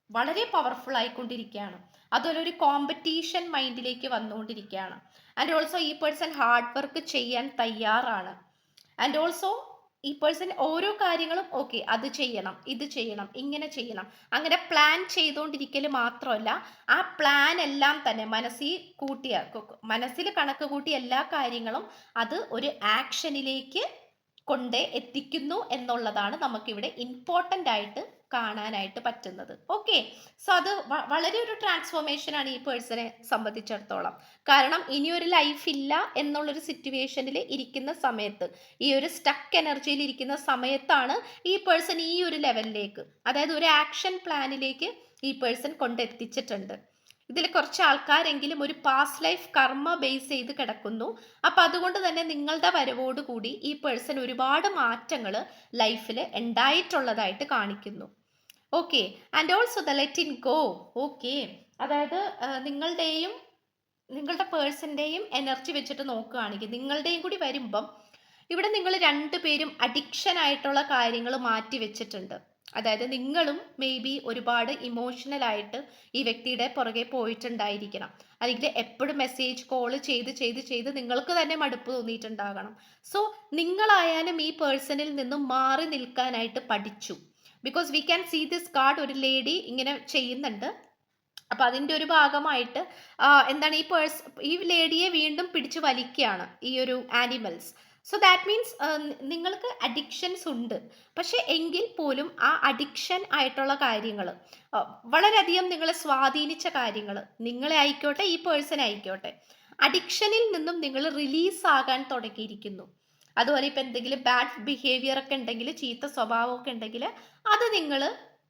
A: വളരെ പവർഫുൾ ആയിക്കൊണ്ടിരിക്കുകയാണ്. അതുപോലെ ഒരു കോമ്പറ്റീഷൻ മൈൻഡിലേക്ക് വന്നുകൊണ്ടിരിക്കുകയാണ്. ആൻഡ് ഓൾസോ ഈ പേഴ്സൺ ഹാർഡ് വർക്ക് ചെയ്യാൻ തയ്യാറാണ്. ആൻഡ് ഓൾസോ ഈ പേഴ്സൺ ഓരോ കാര്യങ്ങളും ഓക്കെ അത് ചെയ്യണം, ഇത് ചെയ്യണം, ഇങ്ങനെ ചെയ്യണം, അങ്ങനെ പ്ലാൻ ചെയ്തുകൊണ്ടിരിക്കൽ മാത്രമല്ല, ആ പ്ലാൻ എല്ലാം തന്നെ മനസ്സിൽ കണക്ക് കൂട്ടിയ എല്ലാ കാര്യങ്ങളും അത് ഒരു ആക്ഷനിലേക്ക് കൊണ്ട് എത്തിക്കുന്നു എന്നുള്ളതാണ് നമുക്കിവിടെ ഇമ്പോർട്ടൻ്റ് ആയിട്ട് കാണാനായിട്ട് പറ്റുന്നത്. ഓക്കെ, സോ അത് വളരെ ഒരു ട്രാൻസ്ഫോർമേഷൻ ആണ് ഈ പേഴ്സണെ സംബന്ധിച്ചിടത്തോളം. കാരണം ഇനിയൊരു ലൈഫ് ഇല്ല എന്നുള്ളൊരു സിറ്റുവേഷനിൽ ഇരിക്കുന്ന സമയത്ത്, ഈ ഒരു സ്റ്റക്ക് എനർജിയിൽ ഇരിക്കുന്ന സമയത്താണ് ഈ പേഴ്സൺ ഈ ഒരു ലെവലിലേക്ക്, അതായത് ഒരു ആക്ഷൻ പ്ലാനിലേക്ക് ഈ പേഴ്സൺ കൊണ്ടെത്തിച്ചിട്ടുണ്ട്. ഇതിൽ കുറച്ച് ആൾക്കാരെങ്കിലും ഒരു പാസ്റ്റ് ലൈഫ് കർമ്മ ബേസ് ചെയ്ത് കിടക്കുന്നു. അപ്പം അതുകൊണ്ട് തന്നെ നിങ്ങളുടെ വരവോടുകൂടി ഈ പേഴ്സൺ ഒരുപാട് മാറ്റങ്ങൾ ലൈഫിൽ ഉണ്ടായിട്ടുള്ളതായിട്ട് കാണിക്കുന്നു. Okay, and also the let in go. Okay, അതായത് നിങ്ങളുടെ പേഴ്സൻ്റെയും എനർജി വെച്ചിട്ട് നോക്കുകയാണെങ്കിൽ നിങ്ങളുടെയും കൂടി വരുമ്പം ഇവിടെ നിങ്ങൾ രണ്ടുപേരും അഡിക്ഷൻ ആയിട്ടുള്ള കാര്യങ്ങൾ മാറ്റി വെച്ചിട്ടുണ്ട്. അതായത് നിങ്ങളും മേ ബി ഒരുപാട് ഇമോഷണൽ ആയിട്ട് ഈ വ്യക്തിയുടെ പുറകെ പോയിട്ടുണ്ടായിരിക്കണം, അല്ലെങ്കിൽ എപ്പോഴും മെസ്സേജ് കോൾ ചെയ്ത് നിങ്ങൾക്ക് തന്നെ മടുപ്പ് തോന്നിയിട്ടുണ്ടാകണം. സോ നിങ്ങളായാലും ഈ പേഴ്സണിൽ നിന്നും മാറി നിൽക്കാനായിട്ട് പഠിച്ചു. Because we can see this card, ഒരു ലേഡി ഇങ്ങനെ ചെയ്യുന്നുണ്ട്. അപ്പം അതിൻ്റെ ഒരു ഭാഗമായിട്ട് എന്താണ് ഈ ലേഡിയെ വീണ്ടും പിടിച്ചു വലിക്കുകയാണ് ഈ ഒരു ആനിമൽസ്. സോ ദാറ്റ് മീൻസ് നിങ്ങൾക്ക് അഡിക്ഷൻസ് ഉണ്ട്, പക്ഷെ എങ്കിൽ പോലും ആ അഡിക്ഷൻ ആയിട്ടുള്ള കാര്യങ്ങൾ, വളരെയധികം നിങ്ങളെ സ്വാധീനിച്ച കാര്യങ്ങൾ, നിങ്ങളെ ആയിക്കോട്ടെ ഈ പേഴ്സൺ ആയിക്കോട്ടെ, അഡിക്ഷനിൽ നിന്നും നിങ്ങൾ റിലീസ് ആകാൻ തുടങ്ങിയിരിക്കുന്നു. അതുപോലെ ഇപ്പം എന്തെങ്കിലും ബാഡ് ബിഹേവിയർ ഒക്കെ ഉണ്ടെങ്കിൽ, ചീത്ത സ്വഭാവമൊക്കെ ഉണ്ടെങ്കിൽ അത് നിങ്ങൾ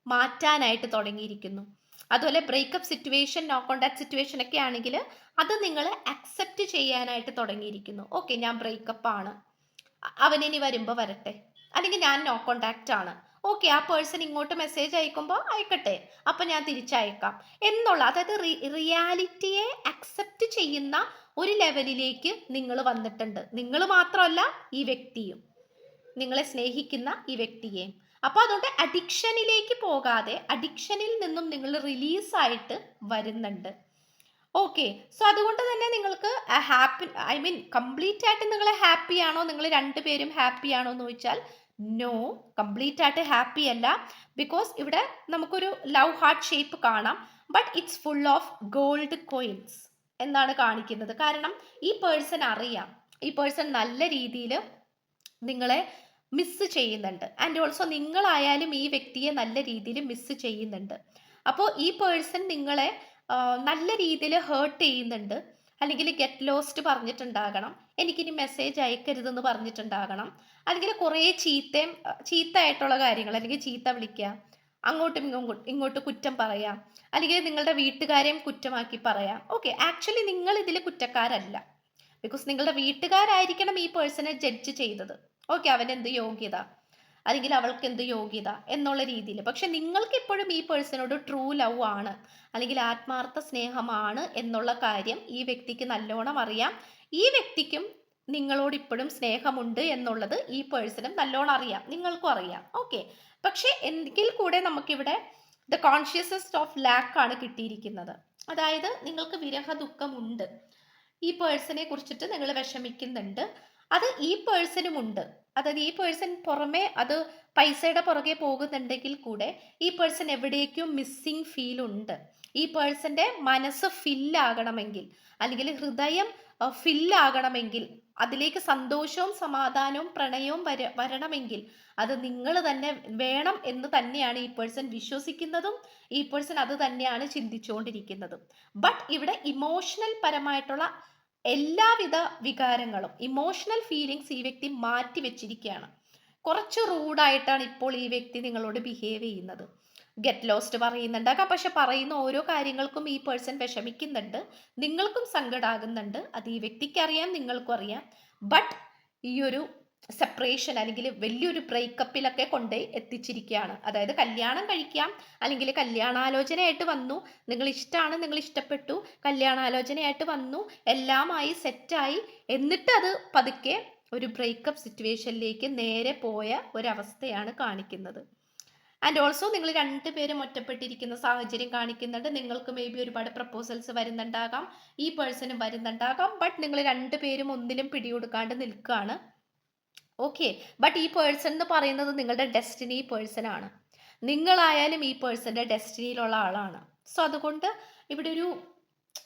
A: മാറ്റാനായിട്ട് തുടങ്ങിയിരിക്കുന്നു. അതുപോലെ breakup situation, no contact situation ഒക്കെ ആണെങ്കിൽ അത് നിങ്ങൾ അക്സെപ്റ്റ് ചെയ്യാനായിട്ട് തുടങ്ങിയിരിക്കുന്നു. ഓക്കെ, ഞാൻ ബ്രേക്കപ്പ് ആണ്, അവനിനി വരുമ്പോൾ വരട്ടെ, അല്ലെങ്കിൽ ഞാൻ നോ കോണ്ടാക്റ്റ് ആണ്, ഓക്കെ ആ പേഴ്സൺ ഇങ്ങോട്ട് മെസ്സേജ് അയക്കുമ്പോൾ അയക്കട്ടെ, അപ്പം ഞാൻ തിരിച്ചയക്കാം എന്നുള്ള, അതായത് റിയാലിറ്റിയെ അക്സെപ്റ്റ് ചെയ്യുന്ന ഒരു ലെവലിലേക്ക് നിങ്ങൾ വന്നിട്ടുണ്ട്. നിങ്ങൾ മാത്രമല്ല, ഈ വ്യക്തിയും, നിങ്ങളെ സ്നേഹിക്കുന്ന ഈ വ്യക്തിയെയും. അപ്പോൾ അതുകൊണ്ട് അഡിക്ഷനിലേക്ക് പോകാതെ അഡിക്ഷനിൽ നിന്നും നിങ്ങൾ റിലീസായിട്ട് വരുന്നുണ്ട്. ഓക്കെ, സോ അതുകൊണ്ട് തന്നെ നിങ്ങൾക്ക് ഹാപ്പി, ഐ മീൻ കംപ്ലീറ്റ് ആയിട്ട് നിങ്ങൾ ഹാപ്പിയാണോ, നിങ്ങൾ രണ്ടുപേരും ഹാപ്പിയാണോ എന്ന് ചോദിച്ചാൽ നോ, കംപ്ലീറ്റ് ആയിട്ട് ഹാപ്പി അല്ല. ബിക്കോസ് ഇവിടെ നമുക്കൊരു ലവ് ഹാർട്ട് ഷേപ്പ് കാണാം, but it's full of gold coins എന്നാണ് കാണിക്കുന്നത്. കാരണം ഈ പേഴ്സൺ അറിയാം, ഈ പേഴ്സൺ നല്ല രീതിയിൽ നിങ്ങളെ മിസ് ചെയ്യുന്നുണ്ട്. ആൻഡ് ഓൾസോ നിങ്ങളായാലും ഈ വ്യക്തിയെ നല്ല രീതിയിൽ മിസ് ചെയ്യുന്നുണ്ട്. അപ്പോൾ ഈ പേഴ്സൺ നിങ്ങളെ നല്ല രീതിയിൽ ഹേർട്ട് ചെയ്യുന്നുണ്ട്, അല്ലെങ്കിൽ ഗെറ്റ് ലോസ്റ്റ് പറഞ്ഞിട്ടുണ്ടാകണം, എനിക്കിനി മെസ്സേജ് അയക്കരുതെന്ന് പറഞ്ഞിട്ടുണ്ടാകണം, അല്ലെങ്കിൽ കുറേ ചീത്തയായിട്ടുള്ള കാര്യങ്ങൾ, അല്ലെങ്കിൽ ചീത്ത വിളിക്കുക, അങ്ങോട്ടും ഇങ്ങോട്ട് കുറ്റം പറയാം, അല്ലെങ്കിൽ നിങ്ങളുടെ വീട്ടുകാരെയും കുറ്റമാക്കി പറയാം. ഓക്കെ, ആക്ച്വലി നിങ്ങൾ ഇതിൽ കുറ്റക്കാരല്ല. ബിക്കോസ് നിങ്ങളുടെ വീട്ടുകാരായിരിക്കണം ഈ പേഴ്സണെ ജഡ്ജ് ചെയ്തത്. ഓക്കെ, അവനെന്ത് യോഗ്യത, അല്ലെങ്കിൽ അവൾക്ക് എന്ത് യോഗ്യത എന്നുള്ള രീതിയിൽ. പക്ഷെ നിങ്ങൾക്ക് ഇപ്പോഴും ഈ പേഴ്സണോട് ട്രൂ ലവ് ആണ്, അല്ലെങ്കിൽ ആത്മാർത്ഥ സ്നേഹമാണ് എന്നുള്ള കാര്യം ഈ വ്യക്തിക്ക് നല്ലോണം അറിയാം. ഈ വ്യക്തിക്കും നിങ്ങളോട് ഇപ്പോഴും സ്നേഹമുണ്ട് എന്നുള്ളത് ഈ പേഴ്സണും നല്ലോണം അറിയാം, നിങ്ങൾക്കും അറിയാം. ഓക്കെ, പക്ഷെ എങ്കിൽ കൂടെ നമുക്കിവിടെ ദ കോൺഷ്യസ്നെസ് ഓഫ് ലാക്ക് ആണ് കിട്ടിയിരിക്കുന്നത്. അതായത് നിങ്ങൾക്ക് വിരഹ ദുഃഖമുണ്ട്, ഈ പേഴ്സണെ കുറിച്ചിട്ട് നിങ്ങൾ വിഷമിക്കുന്നുണ്ട്, അത് ഈ പേഴ്സണും ഉണ്ട്. അതായത് ഈ പേഴ്സൺ പുറമെ അത് പൈസയുടെ പുറകെ പോകുന്നുണ്ടെങ്കിൽ കൂടെ ഈ പേഴ്സൺ എവിടേക്കും മിസ്സിങ് ഫീൽ ഉണ്ട്. ഈ പേഴ്സൻ്റെ മനസ്സ് ഫില്ലാകണമെങ്കിൽ, അല്ലെങ്കിൽ ഹൃദയം ഫില്ലാകണമെങ്കിൽ, അതിലേക്ക് സന്തോഷവും സമാധാനവും പ്രണയവും വരണമെങ്കിൽ അത് നിങ്ങൾ തന്നെ വേണം എന്ന് തന്നെയാണ് ഈ പേഴ്സൺ വിശ്വസിക്കുന്നതും ഈ പേഴ്സൺ അത് തന്നെയാണ് ചിന്തിച്ചുകൊണ്ടിരിക്കുന്നതും. ബട്ട് ഇവിടെ ഇമോഷണൽ പരമായിട്ടുള്ള എല്ലാവിധ വികാരങ്ങളും, ഇമോഷണൽ ഫീലിങ്സ് ഈ വ്യക്തി മാറ്റി വെച്ചിരിക്കുകയാണ്. കുറച്ച് റൂഡായിട്ടാണ് ഇപ്പോൾ ഈ വ്യക്തി നിങ്ങളോട് ബിഹേവ് ചെയ്യുന്നത്. ഗെറ്റ് ലോസ്റ്റ് പറയുന്നുണ്ടാകാം, പക്ഷെ പറയുന്ന ഓരോ കാര്യങ്ങൾക്കും ഈ പേഴ്സൺ വിഷമിക്കുന്നുണ്ട്, നിങ്ങൾക്കും സങ്കടാകുന്നുണ്ട്. അത് ഈ വ്യക്തിക്ക് അറിയാം, നിങ്ങൾക്കും അറിയാം. ബട്ട് ഈ ഒരു സെപ്പറേഷൻ അല്ലെങ്കിൽ വലിയൊരു ബ്രേക്കപ്പിലൊക്കെ കൊണ്ടുപോയി എത്തിച്ചിരിക്കുകയാണ്. അതായത് കല്യാണം കഴിക്കാം, അല്ലെങ്കിൽ കല്യാണാലോചനയായിട്ട് വന്നു, നിങ്ങൾ ഇഷ്ടമാണ്, നിങ്ങൾ ഇഷ്ടപ്പെട്ടു, കല്യാണാലോചനയായിട്ട് വന്നു, എല്ലാമായി സെറ്റായി, എന്നിട്ട് അത് പതുക്കെ ഒരു ബ്രേക്കപ്പ് സിറ്റുവേഷനിലേക്ക് നേരെ പോയ ഒരവസ്ഥയാണ് കാണിക്കുന്നത്. ആൻഡ് ഓൾസോ നിങ്ങൾ രണ്ടുപേരും ഒറ്റപ്പെട്ടിരിക്കുന്ന സാഹചര്യം കാണിക്കുന്നുണ്ട്. നിങ്ങൾക്ക് മേ ബി ഒരുപാട് പ്രപ്പോസൽസ് വരുന്നുണ്ടാകാം, ഈ പേഴ്സണും വരുന്നുണ്ടാകാം. ബട്ട് നിങ്ങൾ രണ്ടുപേരും ഒന്നിലും പിടികൊടുക്കാണ്ട് നിൽക്കുകയാണ്. ഓക്കെ, ബട്ട് ഈ പേഴ്സൺ എന്ന് പറയുന്നത് നിങ്ങളുടെ ഡെസ്റ്റിനി പേഴ്സൺ ആണ്. നിങ്ങളായാലും ഈ പേഴ്സന്റെ ഡെസ്റ്റിനിയിലുള്ള ആളാണ്. സോ അതുകൊണ്ട് ഇവിടെ ഒരു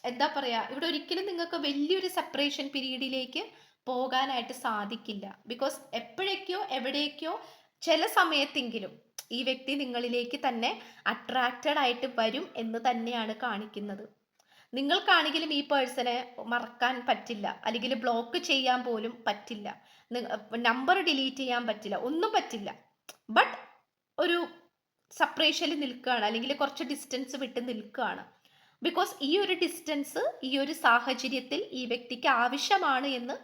A: എന്താ പറയാ, ഇവിടെ ഒരിക്കലും നിങ്ങൾക്ക് വലിയൊരു സെപ്പറേഷൻ പീരീഡിലേക്ക് പോകാനായിട്ട് സാധിക്കില്ല. ബിക്കോസ് എപ്പോഴേക്കോ എവിടേക്കോ ചില സമയത്തെങ്കിലും ഈ വ്യക്തി നിങ്ങളിലേക്ക് തന്നെ അട്രാക്റ്റഡ് ആയിട്ട് വരും എന്ന് തന്നെയാണ് കാണിക്കുന്നത്. നിങ്ങൾക്കാണെങ്കിലും ഈ പേഴ്സണെ മറക്കാൻ പറ്റില്ല, അല്ലെങ്കിൽ ബ്ലോക്ക് ചെയ്യാൻ പോലും പറ്റില്ല, നമ്പർ ഡിലീറ്റ് ചെയ്യാൻ പറ്റില്ല, ഒന്നും പറ്റില്ല. ബട്ട് ഒരു സെപ്പറേഷനിൽ നിൽക്കുകയാണ്, അല്ലെങ്കിൽ കുറച്ച് ഡിസ്റ്റൻസ് വിട്ട് നിൽക്കുകയാണ്. ബിക്കോസ് ഈ ഒരു ഡിസ്റ്റൻസ് ഈ ഒരു സാഹചര്യത്തിൽ ഈ വ്യക്തിക്ക് ആവശ്യമാണ് എന്ന്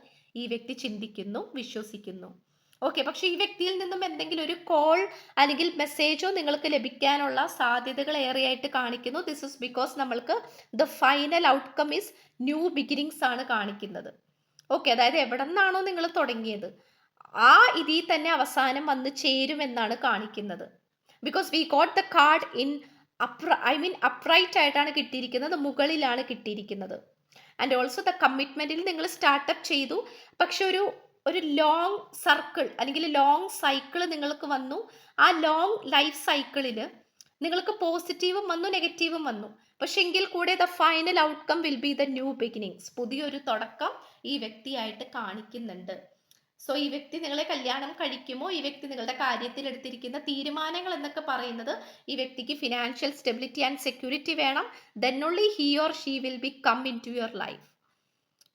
A: ഈ വ്യക്തി ചിന്തിക്കുന്നു, വിശ്വസിക്കുന്നു. ഓക്കെ, പക്ഷെ ഈ വ്യക്തിയിൽ നിന്നും എന്തെങ്കിലും ഒരു കോൾ അല്ലെങ്കിൽ മെസ്സേജോ നിങ്ങൾക്ക് ലഭിക്കാനുള്ള സാധ്യതകൾ ഏറെയായിട്ട് കാണിക്കുന്നു. ദിസ് ഇസ് ബിക്കോസ് നമ്മൾക്ക് the final outcome is new beginnings ആണ് കാണിക്കുന്നത്. ഓക്കെ, അതായത് എവിടെ നിന്നാണോ നിങ്ങൾ തുടങ്ങിയത് ആ ഇതിൽ തന്നെ അവസാനം വന്ന് ചേരുമെന്നാണ് കാണിക്കുന്നത്. Because we got the card in upright ആയിട്ടാണ് കിട്ടിയിരിക്കുന്നത്, മുകളിലാണ് കിട്ടിയിരിക്കുന്നത്. ആൻഡ് ഓൾസോ ദ കമ്മിറ്റ്മെന്റിൽ നിങ്ങൾ സ്റ്റാർട്ടപ്പ് ചെയ്തു, പക്ഷെ ഒരു ലോങ് സർക്കിൾ അല്ലെങ്കിൽ ലോങ് സൈക്കിൾ നിങ്ങൾക്ക് വന്നു. ആ ലോങ് ലൈഫ് സൈക്കിളിൽ നിങ്ങൾക്ക് പോസിറ്റീവും വന്നു, നെഗറ്റീവും വന്നു. പക്ഷെ എങ്കിൽ കൂടെ the final outcome will be the new beginnings, പുതിയൊരു തുടക്കം ഈ വ്യക്തിയായിട്ട് കാണിക്കുന്നുണ്ട്. സോ ഈ വ്യക്തി നിങ്ങളെ കല്യാണം കഴിക്കുമോ, ഈ വ്യക്തി നിങ്ങളുടെ കാര്യത്തിൽ എടുത്തിരിക്കുന്ന തീരുമാനങ്ങൾ എന്നൊക്കെ പറയുന്നത് ഈ വ്യക്തിക്ക് ഫിനാൻഷ്യൽ സ്റ്റെബിലിറ്റി ആൻഡ് സെക്യൂരിറ്റി വേണം. Then only he or she will be come into your life.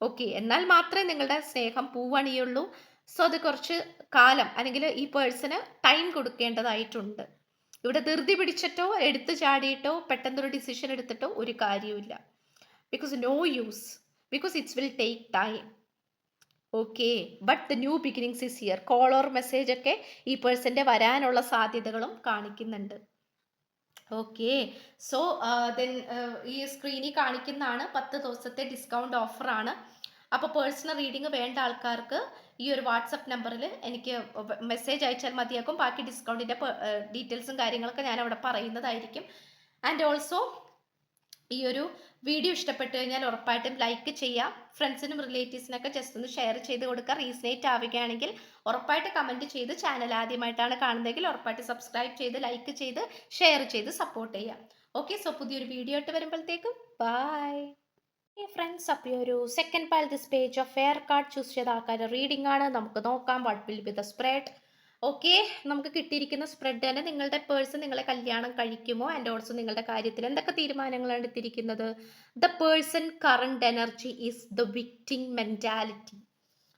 A: Okay, എന്നാൽ മാത്രമേ നിങ്ങളുടെ സ്നേഹം പൂവണിയുള്ളൂ. സോ അത് കുറച്ച് കാലം അല്ലെങ്കിൽ ഈ പേഴ്സണ് ടൈം കൊടുക്കേണ്ടതായിട്ടുണ്ട്. ഇവിടെ ധൃതി പിടിച്ചിട്ടോ എടുത്തു ചാടിയിട്ടോ പെട്ടെന്നൊരു ഡിസിഷൻ എടുത്തിട്ടോ ഒരു കാര്യമില്ല. Because no use, because it's will take time. Okay, but the new beginnings is here. Call or message ഒക്കെ ഈ പേഴ്സന്റെ വരാനുള്ള സാധ്യതകളും കാണിക്കുന്നുണ്ട്. ഓക്കെ, സോ ദെൻ ഈ സ്ക്രീനിൽ കാണിക്കുന്നതാണ് 10 ദിവസത്തെ ഡിസ്കൗണ്ട് ഓഫറാണ്. അപ്പോൾ പേഴ്സണൽ റീഡിംഗ് വേണ്ട ആൾക്കാർക്ക് ഈ ഒരു വാട്സപ്പ് നമ്പറിൽ എനിക്ക് മെസ്സേജ് അയച്ചാൽ മതിയാക്കും. ബാക്കി ഡിസ്കൗണ്ടിൻ്റെ ഡീറ്റെയിൽസും കാര്യങ്ങളൊക്കെ ഞാൻ അവിടെ പറയുന്നതായിരിക്കും. ആൻഡ് ഓൾസോ ഈ ഒരു വീഡിയോ ഇഷ്ടപ്പെട്ടു കഴിഞ്ഞാൽ ഉറപ്പായിട്ടും ലൈക്ക് ചെയ്യുക. ഫ്രണ്ട്സിനും റിലേറ്റീവ്സിനൊക്കെ ജസ്റ്റ് ഒന്ന് ഷെയർ ചെയ്ത് കൊടുക്കുക. റീസണേറ്റ് ആവുകയാണെങ്കിൽ ഉറപ്പായിട്ട് കമൻറ്റ് ചെയ്ത്, ചാനൽ ആദ്യമായിട്ടാണ് കാണുന്നതെങ്കിൽ ഉറപ്പായിട്ട് സബ്സ്ക്രൈബ് ചെയ്ത്, ലൈക്ക് ചെയ്ത്, ഷെയർ ചെയ്ത് സപ്പോർട്ട് ചെയ്യുക. ഓക്കെ, സോ പുതിയൊരു വീഡിയോ ആയിട്ട് വരുമ്പോഴത്തേക്കും ബൈ ഫ്രണ്ട്സ്. അപ്പോൾ ഈ ഒരു സെക്കൻഡ് പാൽ this page of fair card choose ചെയ്ത ആൾക്കാരുടെ റീഡിംഗ് ആണ്. നമുക്ക് നോക്കാം what will be the spread. Okay, നമുക്ക് കിട്ടിയിരിക്കുന്ന സ്പ്രെഡ് തന്നെ നിങ്ങളുടെ പേഴ്സൺ നിങ്ങളെ കല്യാണം കഴിക്കുമോ, ആൻഡ് ഓൾസോ നിങ്ങളുടെ കാര്യത്തിൽ എന്തൊക്കെ തീരുമാനങ്ങളാണ് എടുത്തിരിക്കുന്നത്. The person current energy is the victim mentality.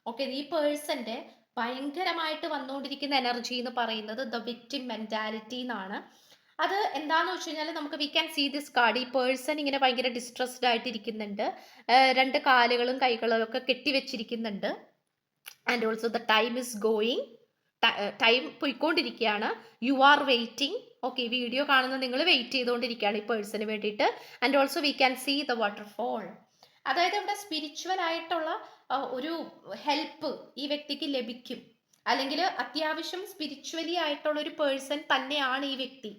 A: Okay, ഈ പേഴ്സന്റെ ഭയങ്കരമായിട്ട് വന്നുകൊണ്ടിരിക്കുന്ന എനർജി എന്ന് പറയുന്നത് ദ വിക്ടിം മെന്റാലിറ്റി എന്നാണ്. അത് എന്താണെന്ന് വെച്ച് കഴിഞ്ഞാൽ നമുക്ക് we can see this card. ഈ പേഴ്സൺ ഇങ്ങനെ ഭയങ്കര ഡിസ്ട്രസ്ഡ് ആയിട്ടിരിക്കുന്നുണ്ട്. രണ്ട് കാലുകളും കൈകളും ഒക്കെ കെട്ടിവെച്ചിരിക്കുന്നുണ്ട്. And also the time is going, time പോയിക്കൊണ്ടിരിക്കുകയാണ്. You are waiting. Okay, video കാണുന്ന നിങ്ങൾ വെയിറ്റ് ചെയ്തുകൊണ്ടിരിക്കുകയാണ് ഈ പേഴ്സണിന് വേണ്ടിയിട്ട്. And also we can see the waterfall. അതായത് ഇവിടെ സ്പിരിച്വൽ ആയിട്ടുള്ള ഒരു ഹെൽപ്പ് ഈ വ്യക്തിക്ക് ലഭിക്കും, അല്ലെങ്കിൽ അത്യാവശ്യം സ്പിരിച്വലി ആയിട്ടുള്ള ഒരു പേഴ്സൺ തന്നെയാണ് ഈ വ്യക്തി.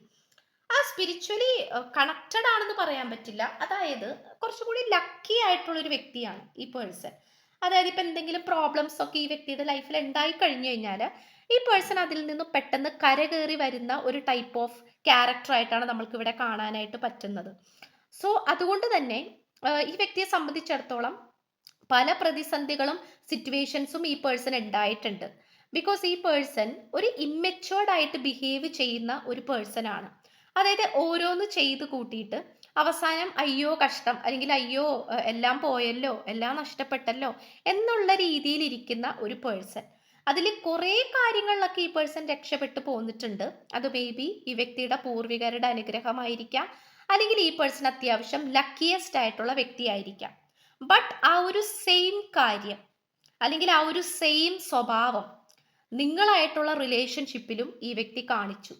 A: ആ സ്പിരിച്വലി കണക്റ്റഡ് ആണെന്ന് പറയാൻ പറ്റില്ല. അതായത് കുറച്ചുകൂടി ലക്കി ആയിട്ടുള്ള ഒരു വ്യക്തിയാണ് ഈ പേഴ്സൺ. അതായത് ഇപ്പം എന്തെങ്കിലും പ്രോബ്ലംസ് ഒക്കെ ഈ വ്യക്തിയുടെ ലൈഫിൽ ഉണ്ടായി കഴിഞ്ഞു കഴിഞ്ഞാൽ ഈ പേഴ്സൺ അതിൽ നിന്നും പെട്ടെന്ന് കരകയറി വരുന്ന ഒരു ടൈപ്പ് ഓഫ് ക്യാരക്ടർ ആയിട്ടാണ് നമ്മൾക്ക് ഇവിടെ കാണാനായിട്ട് പറ്റുന്നത്. സോ അതുകൊണ്ട് തന്നെ ഈ വ്യക്തിയെ സംബന്ധിച്ചിടത്തോളം പല പ്രതിസന്ധികളും സിറ്റുവേഷൻസും ഈ പേഴ്സൺ ഉണ്ടായിട്ടുണ്ട്. ബിക്കോസ് ഈ പേഴ്സൺ ഒരു ഇമ്മെച്ചുവേർഡ് ആയിട്ട് ബിഹേവ് ചെയ്യുന്ന ഒരു പേഴ്സൺ ആണ്. അതായത് ഓരോന്ന് ചെയ്ത് കൂട്ടിയിട്ട് അവസാനം അയ്യോ കഷ്ടം, അല്ലെങ്കിൽ അയ്യോ എല്ലാം പോയല്ലോ, എല്ലാം നഷ്ടപ്പെട്ടല്ലോ എന്നുള്ള രീതിയിൽ ഇരിക്കുന്ന ഒരു പേഴ്സൺ. അതിൽ കുറേ കാര്യങ്ങളിലൊക്കെ ഈ പേഴ്സൺ രക്ഷപ്പെട്ടു പോന്നിട്ടുണ്ട്. അത് മേ ബി ഈ വ്യക്തിയുടെ പൂർവികരുടെ അനുഗ്രഹമായിരിക്കാം, അല്ലെങ്കിൽ ഈ പേഴ്സൺ അത്യാവശ്യം ലക്കിയസ്റ്റ് ആയിട്ടുള്ള വ്യക്തിയായിരിക്കാം. ബട്ട് ആ ഒരു സെയിം കാര്യം അല്ലെങ്കിൽ ആ ഒരു സെയിം സ്വഭാവം നിങ്ങളായിട്ടുള്ള റിലേഷൻഷിപ്പിലും ഈ വ്യക്തി കാണിച്ചു.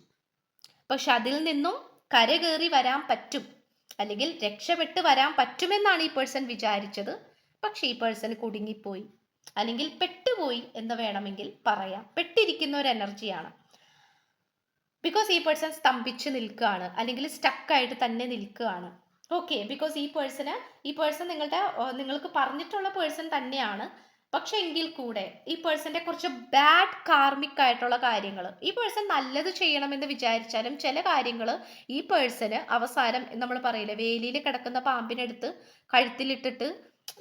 A: പക്ഷെ അതിൽ നിന്നും കരകയറി വരാൻ പറ്റും, അല്ലെങ്കിൽ രക്ഷപ്പെട്ട് വരാൻ പറ്റുമെന്നാണ് ഈ പേഴ്സൺ വിചാരിച്ചത്. പക്ഷെ ഈ പേഴ്സൺ കുടുങ്ങിപ്പോയി. അല്ലെങ്കിൽ പെട്ടുപോയി എന്ന് വേണമെങ്കിൽ പറയാം. പെട്ടിരിക്കുന്ന ഒരു എനർജിയാണ്. ബിക്കോസ് ഈ പേഴ്സൺ സ്തംഭിച്ച് നിൽക്കുകയാണ്, അല്ലെങ്കിൽ സ്റ്റക്കായിട്ട് തന്നെ നിൽക്കുകയാണ്. ഓക്കെ, ബിക്കോസ് ഈ പേഴ്സൺ നിങ്ങൾക്ക് പറഞ്ഞിട്ടുള്ള പേഴ്സൺ തന്നെയാണ്. പക്ഷെ എങ്കിൽ കൂടെ ഈ പേഴ്സന്റെ കുറച്ച് ബാഡ് കാർമിക് ആയിട്ടുള്ള കാര്യങ്ങൾ, ഈ പേഴ്സൺ നല്ലത് ചെയ്യണമെന്ന് വിചാരിച്ചാലും ചില കാര്യങ്ങൾ ഈ പേഴ്സണ് അവസാനം നമ്മൾ പറയില്ലേ, വേലിയിൽ കിടക്കുന്ന പാമ്പിനെടുത്ത് കഴുത്തിലിട്ടിട്ട്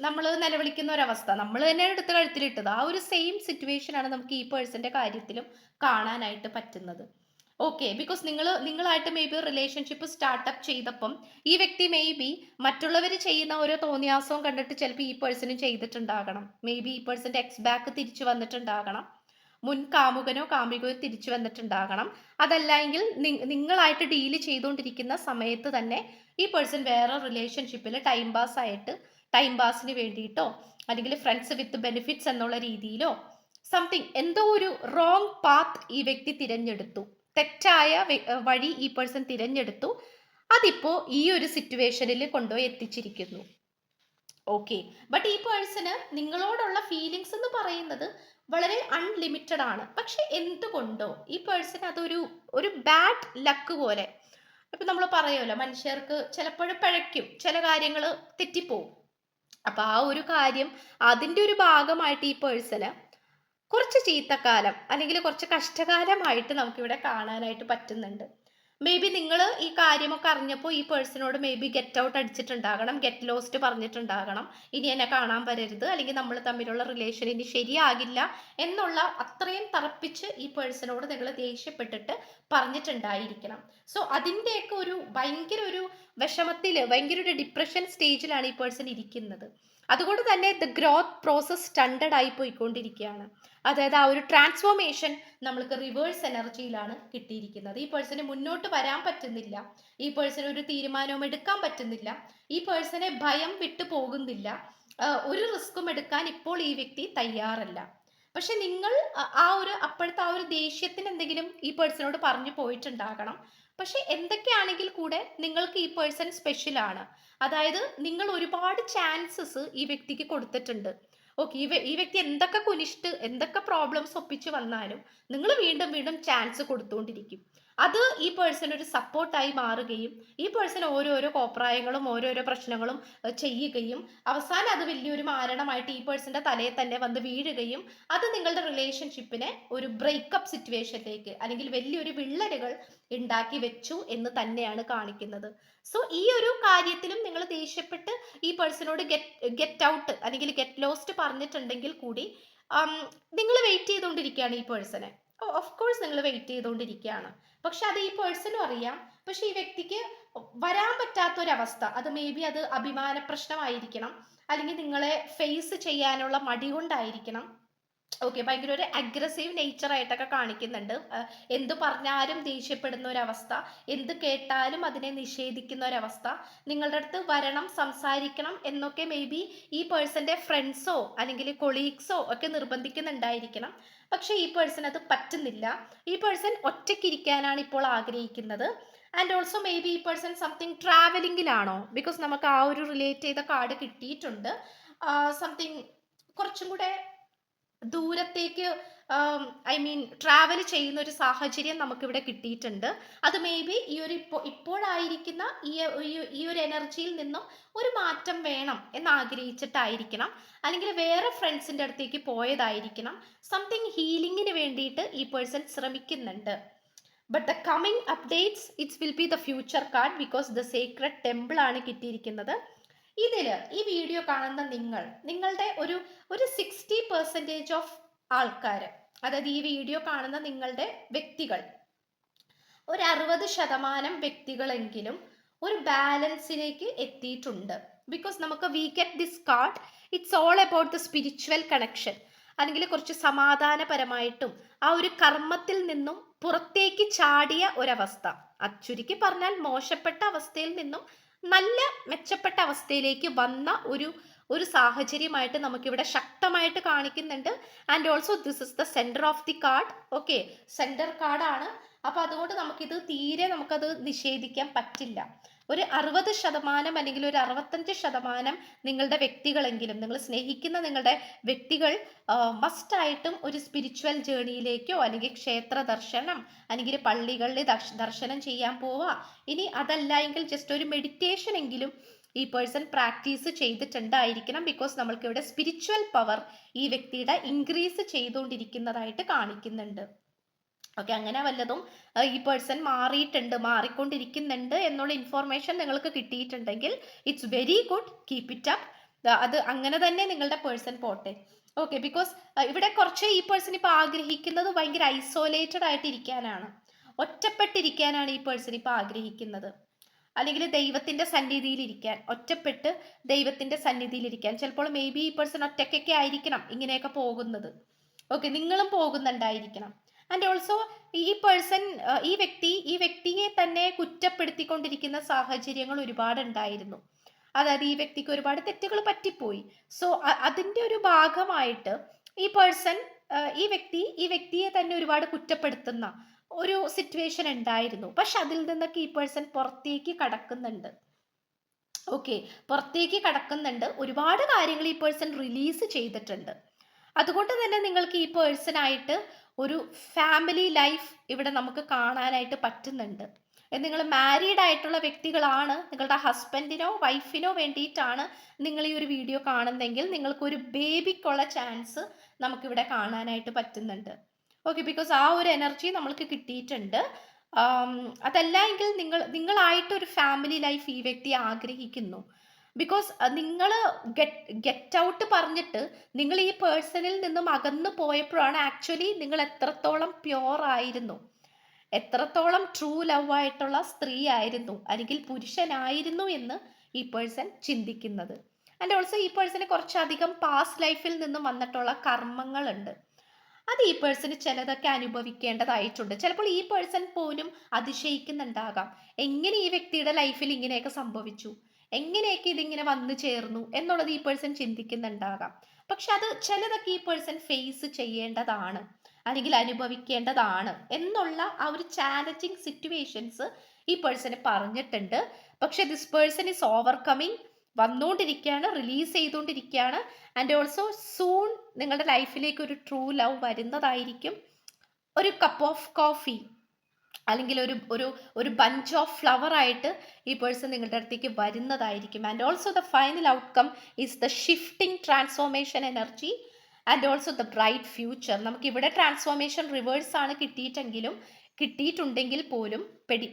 A: നമ്മൾ നിലവിളിക്കുന്ന ഒരവസ്ഥ, നമ്മൾ തന്നെ എടുത്ത് കഴുത്തിലിട്ടത്, ആ ഒരു സെയിം സിറ്റുവേഷൻ ആണ് നമുക്ക് ഈ പേഴ്സന്റെ കാര്യത്തിലും കാണാനായിട്ട് പറ്റുന്നത്. ഓക്കെ, ബിക്കോസ് നിങ്ങളായിട്ട് മേ ബി റിലേഷൻഷിപ്പ് സ്റ്റാർട്ടപ്പ് ചെയ്തപ്പം ഈ വ്യക്തി മേ ബി മറ്റുള്ളവർ ചെയ്യുന്ന ഓരോ തോന്നിയാസവും കണ്ടിട്ട് ചിലപ്പോൾ ഈ പേഴ്സണും ചെയ്തിട്ടുണ്ടാകണം. മേ ബി ഈ പേഴ്സന്റെ എക്സ് ബാക്ക് തിരിച്ചു വന്നിട്ടുണ്ടാകണം, മുൻ കാമുകനോ കാമുകയോ തിരിച്ചു വന്നിട്ടുണ്ടാകണം. അതല്ല എങ്കിൽ നിങ്ങളായിട്ട് ഡീല് ചെയ്തുകൊണ്ടിരിക്കുന്ന സമയത്ത് തന്നെ ഈ പേഴ്സൺ വേറെ റിലേഷൻഷിപ്പിൽ ടൈം പാസിന് വേണ്ടിയിട്ടോ അല്ലെങ്കിൽ ഫ്രണ്ട്സ് വിത്ത് ബെനിഫിറ്റ്സ് എന്നുള്ള രീതിയിലോ സംതിങ് എന്തോ ഒരു റോങ് പാത്ത് ഈ വ്യക്തി തിരഞ്ഞെടുത്തു, തെറ്റായ വഴി ഈ പേഴ്സൺ തിരഞ്ഞെടുത്തു. അതിപ്പോ ഈ ഒരു സിറ്റുവേഷനിൽ കൊണ്ടുപോയി എത്തിച്ചിരിക്കുന്നു. ഓക്കെ, ബട്ട് ഈ പേഴ്സണ് നിങ്ങളോടുള്ള ഫീലിങ്സ് എന്ന് പറയുന്നത് വളരെ അൺലിമിറ്റഡ് ആണ്. പക്ഷെ എന്തുകൊണ്ടോ ഈ പേഴ്സൺ ഒരു ബാഡ് ലക്ക് പോലെ, ഇപ്പൊ നമ്മൾ പറയുമല്ലോ, മനുഷ്യർക്ക് ചിലപ്പോഴും പിഴയ്ക്കും, ചില കാര്യങ്ങൾ തെറ്റിപ്പോവും. അപ്പൊ ആ ഒരു കാര്യം, അതിന്റെ ഒരു ഭാഗമായിട്ട് ഈ പേഴ്സണ് കുറച്ച് ചീത്തക്കാലം അല്ലെങ്കിൽ കുറച്ച് കഷ്ടകാലമായിട്ട് നമുക്കിവിടെ കാണാനായിട്ട് പറ്റുന്നുണ്ട്. മേ ബി നിങ്ങൾ ഈ കാര്യമൊക്കെ അറിഞ്ഞപ്പോൾ ഈ പേഴ്സണോട് മേ ബി ഗെറ്റ് ഔട്ട് അടിച്ചിട്ടുണ്ടാകണം, ഗെറ്റ് ലോസ്റ്റ് പറഞ്ഞിട്ടുണ്ടാകണം, ഇനി എന്നെ കാണാൻ വരരുത്, അല്ലെങ്കിൽ നമ്മൾ തമ്മിലുള്ള റിലേഷൻ ഇനി ശരിയാകില്ല എന്നുള്ള അത്രയും തറപ്പിച്ച് ഈ പേഴ്സണോട് നിങ്ങൾ ദേഷ്യപ്പെട്ടിട്ട് പറഞ്ഞിട്ടുണ്ടായിരിക്കണം. സോ അതിൻ്റെയൊക്കെ ഭയങ്കര ഒരു വിഷമത്തിൽ, ഭയങ്കര ഒരു ഡിപ്രഷൻ സ്റ്റേജിലാണ് ഈ പേഴ്സൺ ഇരിക്കുന്നത്. അതുകൊണ്ട് തന്നെ ദ ഗ്രോത്ത് പ്രോസസ് സ്റ്റണ്ടഡ് ആയി പോയിക്കൊണ്ടിരിക്കുകയാണ്. അതായത് ആ ഒരു ട്രാൻസ്ഫോർമേഷൻ നമ്മൾക്ക് റിവേഴ്സ് എനർജിയിലാണ് കിട്ടിയിരിക്കുന്നത്. ഈ പേഴ്സണ് മുന്നോട്ട് വരാൻ പറ്റുന്നില്ല, ഈ പേഴ്സണ് ഒരു തീരുമാനവും എടുക്കാൻ പറ്റുന്നില്ല, ഈ പേഴ്സണെ ഭയം വിട്ടു പോകുന്നില്ല, ഒരു റിസ്ക്കും എടുക്കാൻ ഇപ്പോൾ ഈ വ്യക്തി തയ്യാറല്ല. പക്ഷെ നിങ്ങൾ അപ്പോഴത്തെ ആ ഒരു ദേഷ്യത്തിന് എന്തെങ്കിലും ഈ പേഴ്സണോട് പറഞ്ഞു പോയിട്ടുണ്ടാകണം. പക്ഷെ എന്തൊക്കെയാണെങ്കിൽ കൂടെ നിങ്ങൾക്ക് ഈ പേഴ്സൺ സ്പെഷ്യൽ ആണ്. അതായത് നിങ്ങൾ ഒരുപാട് ചാൻസസ് ഈ വ്യക്തിക്ക് കൊടുത്തിട്ടുണ്ട്. ഓക്കെ, ഈ വ്യക്തി എന്തൊക്കെ കുനിഷ്ട്, എന്തൊക്കെ പ്രോബ്ലംസ് ഒപ്പിച്ച് വന്നാലും നിങ്ങൾ വീണ്ടും വീണ്ടും ചാൻസ് കൊടുത്തുകൊണ്ടിരിക്കും. അത് ഈ പേഴ്സൺ ഒരു സപ്പോർട്ടായി മാറുകയും ഈ പേഴ്സൺ ഓരോരോ കോപ്രായങ്ങളും ഓരോരോ പ്രശ്നങ്ങളും ചെയ്യുകയും അവസാനം അത് വലിയൊരു മാരണമായിട്ട് ഈ പേഴ്സന്റെ തലയിൽ തന്നെ വന്ന് വീഴുകയും അത് നിങ്ങളുടെ റിലേഷൻഷിപ്പിനെ ഒരു ബ്രേക്കപ്പ് സിറ്റുവേഷനിലേക്ക് അല്ലെങ്കിൽ വലിയൊരു വിള്ളലുകൾ ഉണ്ടാക്കി വെച്ചു എന്ന് തന്നെയാണ് കാണിക്കുന്നത്. സോ ഈ ഒരു കാര്യത്തിലും നിങ്ങൾ ദേഷ്യപ്പെട്ട് ഈ പേഴ്സണോട് ഗെറ്റ് ഔട്ട് അല്ലെങ്കിൽ ഗെറ്റ് ലോസ്റ്റ് പറഞ്ഞിട്ടുണ്ടെങ്കിൽ കൂടി നിങ്ങൾ വെയിറ്റ് ചെയ്തുകൊണ്ടിരിക്കുകയാണ് ഈ പേഴ്സണെ. ഓഫ് കോഴ്സ് നിങ്ങൾ വെയിറ്റ് ചെയ്തുകൊണ്ടിരിക്കുകയാണ്. പക്ഷെ അത് ഈ പേഴ്സണും അറിയാം. പക്ഷെ ഈ വ്യക്തിക്ക് വരാൻ പറ്റാത്തൊരവസ്ഥ, അത് മേ ബി അത് അഭിമാന പ്രശ്നമായിരിക്കണം, അല്ലെങ്കിൽ നിങ്ങളെ ഫേസ് ചെയ്യാനുള്ള മടി കൊണ്ടായിരിക്കണം. ഓക്കെ, ഭയങ്കര ഒരു അഗ്രസീവ് നേച്ചർ ആയിട്ടൊക്കെ കാണിക്കുന്നുണ്ട്. എന്ത് പറഞ്ഞാലും ദേഷ്യപ്പെടുന്ന ഒരവസ്ഥ, എന്ത് കേട്ടാലും അതിനെ നിഷേധിക്കുന്ന ഒരവസ്ഥ, നിങ്ങളുടെ അടുത്ത് വരണം, സംസാരിക്കണം എന്നൊക്കെ മേ ബി ഈ പേഴ്സന്റെ ഫ്രണ്ട്സോ അല്ലെങ്കിൽ കൊളീഗ്സോ ഒക്കെ നിർബന്ധിക്കുന്നുണ്ടായിരിക്കണം. പക്ഷെ ഈ പേഴ്സൺ അത് പറ്റുന്നില്ല. ഈ പേഴ്സൺ ഒറ്റയ്ക്കിരിക്കാനാണ് ഇപ്പോൾ ആഗ്രഹിക്കുന്നത്. ആൻഡ് ഓൾസോ മേ ബി ഈ പേഴ്സൺ സംതിങ് ട്രാവലിംഗിലാണോ, ബിക്കോസ് നമുക്ക് ആ ഒരു റിലേറ്റ് ചെയ്ത കാർഡ് കിട്ടിയിട്ടുണ്ട്. സംതിങ് കുറച്ചും കൂടെ ദൂരത്തേക്ക് ട്രാവൽ ചെയ്യുന്ന ഒരു സാഹചര്യം നമുക്കിവിടെ കിട്ടിയിട്ടുണ്ട്. അത് മേ ബി ഇപ്പോഴായിരിക്കുന്ന ഈ ഒരു എനർജിയിൽ നിന്നും ഒരു മാറ്റം വേണം എന്ന് ആഗ്രഹിച്ചിട്ടായിരിക്കണം, അല്ലെങ്കിൽ വേറെ ഫ്രണ്ട്സിൻ്റെ അടുത്തേക്ക് പോയതായിരിക്കണം. സംതിങ് ഹീലിംഗിന് വേണ്ടിയിട്ട് ഈ പേഴ്സൺ ശ്രമിക്കുന്നുണ്ട്. But the coming updates it's will be the future card, because the secret temple ആണ് കിട്ടിയിരിക്കുന്നത്. ഈ വീഡിയോ കാണുന്ന നിങ്ങളുടെ ഒരു 60% ഓഫ് ആൾക്കാർ, അതായത് ഈ വീഡിയോ കാണുന്ന നിങ്ങളുടെ വ്യക്തികൾ, ഒരു 60% വ്യക്തികളെങ്കിലും ഒരു ബാലൻസിലേക്ക് എത്തിയിട്ടുണ്ട്. ബിക്കോസ് നമുക്ക് we get this card, it's all about the spiritual connection, അല്ലെങ്കിൽ കുറച്ച് സമാധാനപരമായിട്ടും ആ ഒരു കർമ്മത്തിൽ നിന്നും പുറത്തേക്ക് ചാടിയ ഒരവസ്ഥ. ചുരുക്കി പറഞ്ഞാൽ മോശപ്പെട്ട അവസ്ഥയിൽ നിന്നും നല്ല മെച്ചപ്പെട്ട അവസ്ഥയിലേക്ക് വന്ന ഒരു സാഹചര്യമായിട്ട് നമുക്കിവിടെ ശക്തമായിട്ട് കാണിക്കുന്നുണ്ട്. And also this is the centre of the card. Okay, centre കാർഡാണ്. അപ്പൊ അതുകൊണ്ട് നമുക്കത് നിഷേധിക്കാൻ പറ്റില്ല. ഒരു 60% അല്ലെങ്കിൽ ഒരു 65% നിങ്ങളുടെ വ്യക്തികളെങ്കിലും, നിങ്ങൾ സ്നേഹിക്കുന്ന നിങ്ങളുടെ വ്യക്തികൾ മസ്റ്റായിട്ടും ഒരു സ്പിരിച്വൽ ജേണിയിലേക്കോ അല്ലെങ്കിൽ ക്ഷേത്ര ദർശനം അല്ലെങ്കിൽ പള്ളികളിൽ ദർശനം ചെയ്യാൻ പോവുക. ഇനി അതല്ല എങ്കിൽ ജസ്റ്റ് ഒരു മെഡിറ്റേഷൻ എങ്കിലും ഈ പേഴ്സൺ പ്രാക്ടീസ് ചെയ്തിട്ടുണ്ടായിരിക്കണം. ബിക്കോസ് നമ്മൾക്ക് ഇവിടെ സ്പിരിച്വൽ പവർ ഈ വ്യക്തിയുടെ ഇൻക്രീസ് ചെയ്തുകൊണ്ടിരിക്കുന്നതായിട്ട് കാണിക്കുന്നുണ്ട്. ഓക്കെ, അങ്ങനെ വല്ലതും ഈ പേഴ്സൺ മാറിക്കൊണ്ടിരിക്കുന്നുണ്ട് എന്നുള്ള ഇൻഫോർമേഷൻ നിങ്ങൾക്ക് കിട്ടിയിട്ടുണ്ടെങ്കിൽ it's very good, keep it up. അത് അങ്ങനെ തന്നെ നിങ്ങളുടെ പേഴ്സൺ പോട്ടെ. ഓക്കെ, ബിക്കോസ് ഇവിടെ കുറച്ച് ഈ പേഴ്സൺ ഇപ്പൊ ആഗ്രഹിക്കുന്നത് ഭയങ്കര ഐസോലേറ്റഡ് ആയിട്ട് ഇരിക്കാനാണ്, ഒറ്റപ്പെട്ടിരിക്കാനാണ് ഈ പേഴ്സൺ ഇപ്പൊ ആഗ്രഹിക്കുന്നത്. അല്ലെങ്കിൽ ദൈവത്തിന്റെ സന്നിധിയിൽ ഇരിക്കാൻ, ഒറ്റപ്പെട്ട് ദൈവത്തിന്റെ സന്നിധിയിൽ ഇരിക്കാൻ. ചിലപ്പോൾ മേ ബി ഈ പേഴ്സൺ ഒറ്റയ്ക്കൊക്കെ ആയിരിക്കണം ഇങ്ങനെയൊക്കെ പോകുന്നത്. ഓക്കെ, നിങ്ങളും പോകുന്നുണ്ടായിരിക്കണം. ആൻഡ് ഓൾസോ ഈ പേഴ്സൺ ഈ വ്യക്തിയെ തന്നെ കുറ്റപ്പെടുത്തിക്കൊണ്ടിരിക്കുന്ന സാഹചര്യങ്ങൾ ഒരുപാട് ഉണ്ടായിരുന്നു. അതായത് ഈ വ്യക്തിക്ക് ഒരുപാട് തെറ്റുകൾ പറ്റിപ്പോയി. സോ അതിന്റെ ഒരു ഭാഗമായിട്ട് ഈ പേഴ്സൺ ഈ വ്യക്തിയെ തന്നെ ഒരുപാട് കുറ്റപ്പെടുത്തുന്ന ഒരു സിറ്റുവേഷൻ ഉണ്ടായിരുന്നു. പക്ഷെ അതിൽ നിന്നൊക്കെ ഈ പേഴ്സൺ പുറത്തേക്ക് കടക്കുന്നുണ്ട്. ഓക്കെ, പുറത്തേക്ക് കടക്കുന്നുണ്ട്. ഒരുപാട് കാര്യങ്ങൾ ഈ പേഴ്സൺ റിലീസ് ചെയ്തിട്ടുണ്ട്. അതുകൊണ്ട് തന്നെ നിങ്ങൾക്ക് ഈ പേഴ്സണായിട്ട് ഒരു ഫാമിലി ലൈഫ് ഇവിടെ നമുക്ക് കാണാനായിട്ട് പറ്റുന്നുണ്ട്. നിങ്ങൾ മാരീഡ് ആയിട്ടുള്ള വ്യക്തികളാണ്, നിങ്ങളുടെ ഹസ്ബൻഡിനോ വൈഫിനോ വേണ്ടിയിട്ടാണ് നിങ്ങൾ ഈ ഒരു വീഡിയോ കാണുന്നെങ്കിൽ നിങ്ങൾക്കൊരു ബേബിക്കുള്ള ചാൻസ് നമുക്കിവിടെ കാണാനായിട്ട് പറ്റുന്നുണ്ട്. ഓക്കെ, ബിക്കോസ് ആ ഒരു എനർജി നമ്മൾക്ക് കിട്ടിയിട്ടുണ്ട്. അതല്ല എങ്കിൽ നിങ്ങളായിട്ടൊരു ഫാമിലി ലൈഫ് ഈ വ്യക്തി ആഗ്രഹിക്കുന്നു. ബിക്കോസ് നിങ്ങൾ ഗെറ്റ് ഔട്ട് പറഞ്ഞിട്ട് നിങ്ങൾ ഈ പേഴ്സണിൽ നിന്നും അകന്നു പോയപ്പോഴാണ് ആക്ച്വലി നിങ്ങൾ എത്രത്തോളം പ്യോർ ആയിരുന്നു, എത്രത്തോളം ട്രൂ ലവ് ആയിട്ടുള്ള സ്ത്രീ ആയിരുന്നു അല്ലെങ്കിൽ പുരുഷനായിരുന്നു എന്ന് ഈ പേഴ്സൺ ചിന്തിക്കുന്നത്. ആൻഡ് ഓൾസോ ഈ പേഴ്സണ് കുറച്ചധികം പാസ്റ്റ് ലൈഫിൽ നിന്നും വന്നിട്ടുള്ള കർമ്മങ്ങളുണ്ട്. അത് ഈ പേഴ്സണ് ചിലതൊക്കെ അനുഭവിക്കേണ്ടതായിട്ടുണ്ട്. ചിലപ്പോൾ ഈ പേഴ്സൺ പോലും അതിശയിക്കുന്നുണ്ടാകാം, എങ്ങനെ ഈ വ്യക്തിയുടെ ലൈഫിൽ ഇങ്ങനെയൊക്കെ സംഭവിച്ചു, എങ്ങനെയൊക്കെ ഇതിങ്ങനെ വന്നു ചേർന്നു എന്നുള്ളത് ഈ പേഴ്സൺ ചിന്തിക്കുന്നുണ്ടാകാം. പക്ഷെ അത് ചിലതൊക്കെ ഈ പേഴ്സൺ ഫേസ് ചെയ്യേണ്ടതാണ് അല്ലെങ്കിൽ അനുഭവിക്കേണ്ടതാണ് എന്നുള്ള ആ ഒരു ചാലഞ്ചിങ് സിറ്റുവേഷൻസ് ഈ പേഴ്സണ് പറഞ്ഞിട്ടുണ്ട്. പക്ഷെ ദിസ് പേഴ്സൺ ഈസ് ഓവർകമ്മിങ്, വന്നുകൊണ്ടിരിക്കുകയാണ്, റിലീസ് ചെയ്തുകൊണ്ടിരിക്കുകയാണ്. ആൻഡ് ഓൾസോ സൂൺ നിങ്ങളുടെ ലൈഫിലേക്ക് ഒരു ട്രൂ ലവ് വരുന്നതായിരിക്കും. ഒരു കപ്പ് ഓഫ് കോഫി അല്ലെങ്കിൽ ഒരു ബഞ്ച് ഓഫ് ഫ്ലവർ ആയിട്ട് ഈ പേഴ്സൺ നിങ്ങളുടെ അടുത്തേക്ക് വരുന്നതായിരിക്കും. And also the final outcome is the shifting transformation energy and also the bright future. നമുക്ക് ഇവിടെ ട്രാൻസ്ഫോർമേഷൻ റിവേഴ്സ് ആണ് കിട്ടിയിട്ടുണ്ടെങ്കിൽ പോലും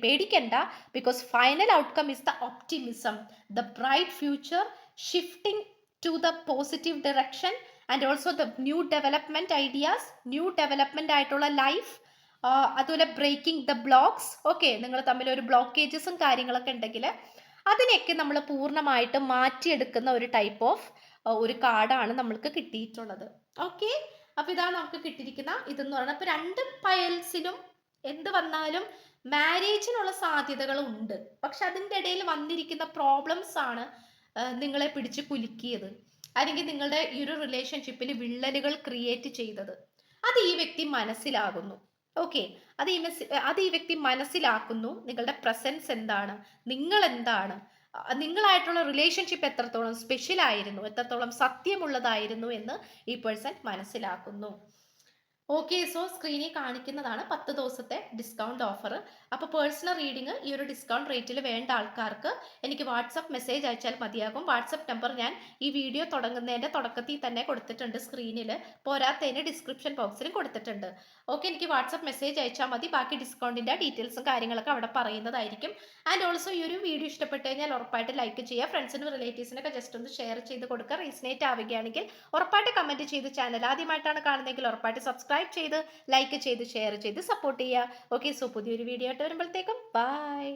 A: പേടിക്കണ്ട. Because final outcome is the optimism, the bright future, shifting to the positive direction and also the new development ideas, new development ആയിട്ടുള്ള life. അതുപോലെ breaking the blocks. Okay, നിങ്ങൾ തമ്മിൽ ഒരു ബ്ലോക്കേജസും കാര്യങ്ങളൊക്കെ ഉണ്ടെങ്കിൽ അതിനെയൊക്കെ നമ്മൾ പൂർണ്ണമായിട്ട് മാറ്റിയെടുക്കുന്ന ഒരു ടൈപ്പ് ഓഫ് ഒരു കാർഡാണ് നമ്മൾക്ക് കിട്ടിയിട്ടുള്ളത്. ഓക്കെ, അപ്പൊ ഇതാണ് നമുക്ക് കിട്ടിയിരിക്കുന്ന ഇതെന്ന് പറയുന്നത്. അപ്പൊ രണ്ട് പയൽസിലും എന്ത് വന്നാലും മാരേജിനുള്ള സാധ്യതകൾ ഉണ്ട്. പക്ഷെ അതിൻ്റെ ഇടയിൽ വന്നിരിക്കുന്ന പ്രോബ്ലംസ് ആണ് നിങ്ങളെ പിടിച്ച് കുലുക്കിയത് അല്ലെങ്കിൽ നിങ്ങളുടെ ഈ ഒരു റിലേഷൻഷിപ്പിൽ വിള്ളലുകൾ ക്രിയേറ്റ് ചെയ്തത്. അത് ഈ വ്യക്തി മനസ്സിലാകുന്നു. ഓക്കെ, അത് ഈ വ്യക്തി മനസ്സിലാക്കുന്നു. നിങ്ങളുടെ പ്രസൻസ് എന്താണ്, നിങ്ങൾ എന്താണ്, നിങ്ങളായിട്ടുള്ള റിലേഷൻഷിപ്പ് എത്രത്തോളം സ്പെഷ്യൽ ആയിരുന്നു, എത്രത്തോളം സത്യമുള്ളതായിരുന്നു എന്ന് ഈ പേഴ്സൺ മനസ്സിലാക്കുന്നു. ഓക്കെ, സോ സ്ക്രീനിൽ കാണിക്കുന്നതാണ് 10 ദിവസത്തെ ഡിസ്കൗണ്ട് ഓഫർ. അപ്പോൾ പേഴ്സണൽ റീഡിങ് ഈ ഒരു ഡിസ്കൗണ്ട് റേറ്റിൽ വേണ്ട ആൾക്കാർക്ക് എനിക്ക് വാട്സപ്പ് മെസ്സേജ് അയച്ചാൽ മതിയാകും. വാട്സപ്പ് നമ്പർ ഞാൻ ഈ വീഡിയോ തുടങ്ങുന്നതിൻ്റെ തുടക്കത്തിൽ തന്നെ കൊടുത്തിട്ടുണ്ട് സ്ക്രീനിൽ, പോരാത്തതിന് ഡിസ്ക്രിപ്ഷൻ ബോക്സിലും കൊടുത്തിട്ടുണ്ട്. ഓക്കെ, എനിക്ക് വാട്സപ്പ് മെസ്സേജ് അയച്ചാൽ മതി. ബാക്കി ഡിസ്കൗണ്ടിൻ്റെ ഡീറ്റെയിൽസും കാര്യങ്ങളൊക്കെ അവിടെ പറയുന്നതായിരിക്കും. ആൻഡ് ഓൾസോ ഈ ഒരു വീഡിയോ ഇഷ്ടപ്പെട്ട് കഴിഞ്ഞാൽ ഉറപ്പായിട്ട് ലൈക്ക് ചെയ്യുക, ഫ്രണ്ട്സിനും റിലേറ്റീവ്സിനൊക്കെ ജസ്റ്റ് ഒന്ന് ഷെയർ ചെയ്ത് കൊടുക്കുക. റീസണേറ്റ് ആവുകയാണെങ്കിൽ ഉറപ്പായിട്ട് കമൻറ്റ് ചെയ്ത്, ചാനൽ ആദ്യമായിട്ടാണ് കാണുന്നതെങ്കിൽ ഉറപ്പായിട്ട് സബ്സ്ക്രൈബ് ചെയ്ത്, ലൈക്ക് ചെയ്ത്, ഷെയർ ചെയ്ത് സപ്പോർട്ട് ചെയ്യുക. ഓക്കെ, സോ പുതിയൊരു വീഡിയോ ആയിട്ട് വരുമ്പോഴത്തേക്കും ബൈ.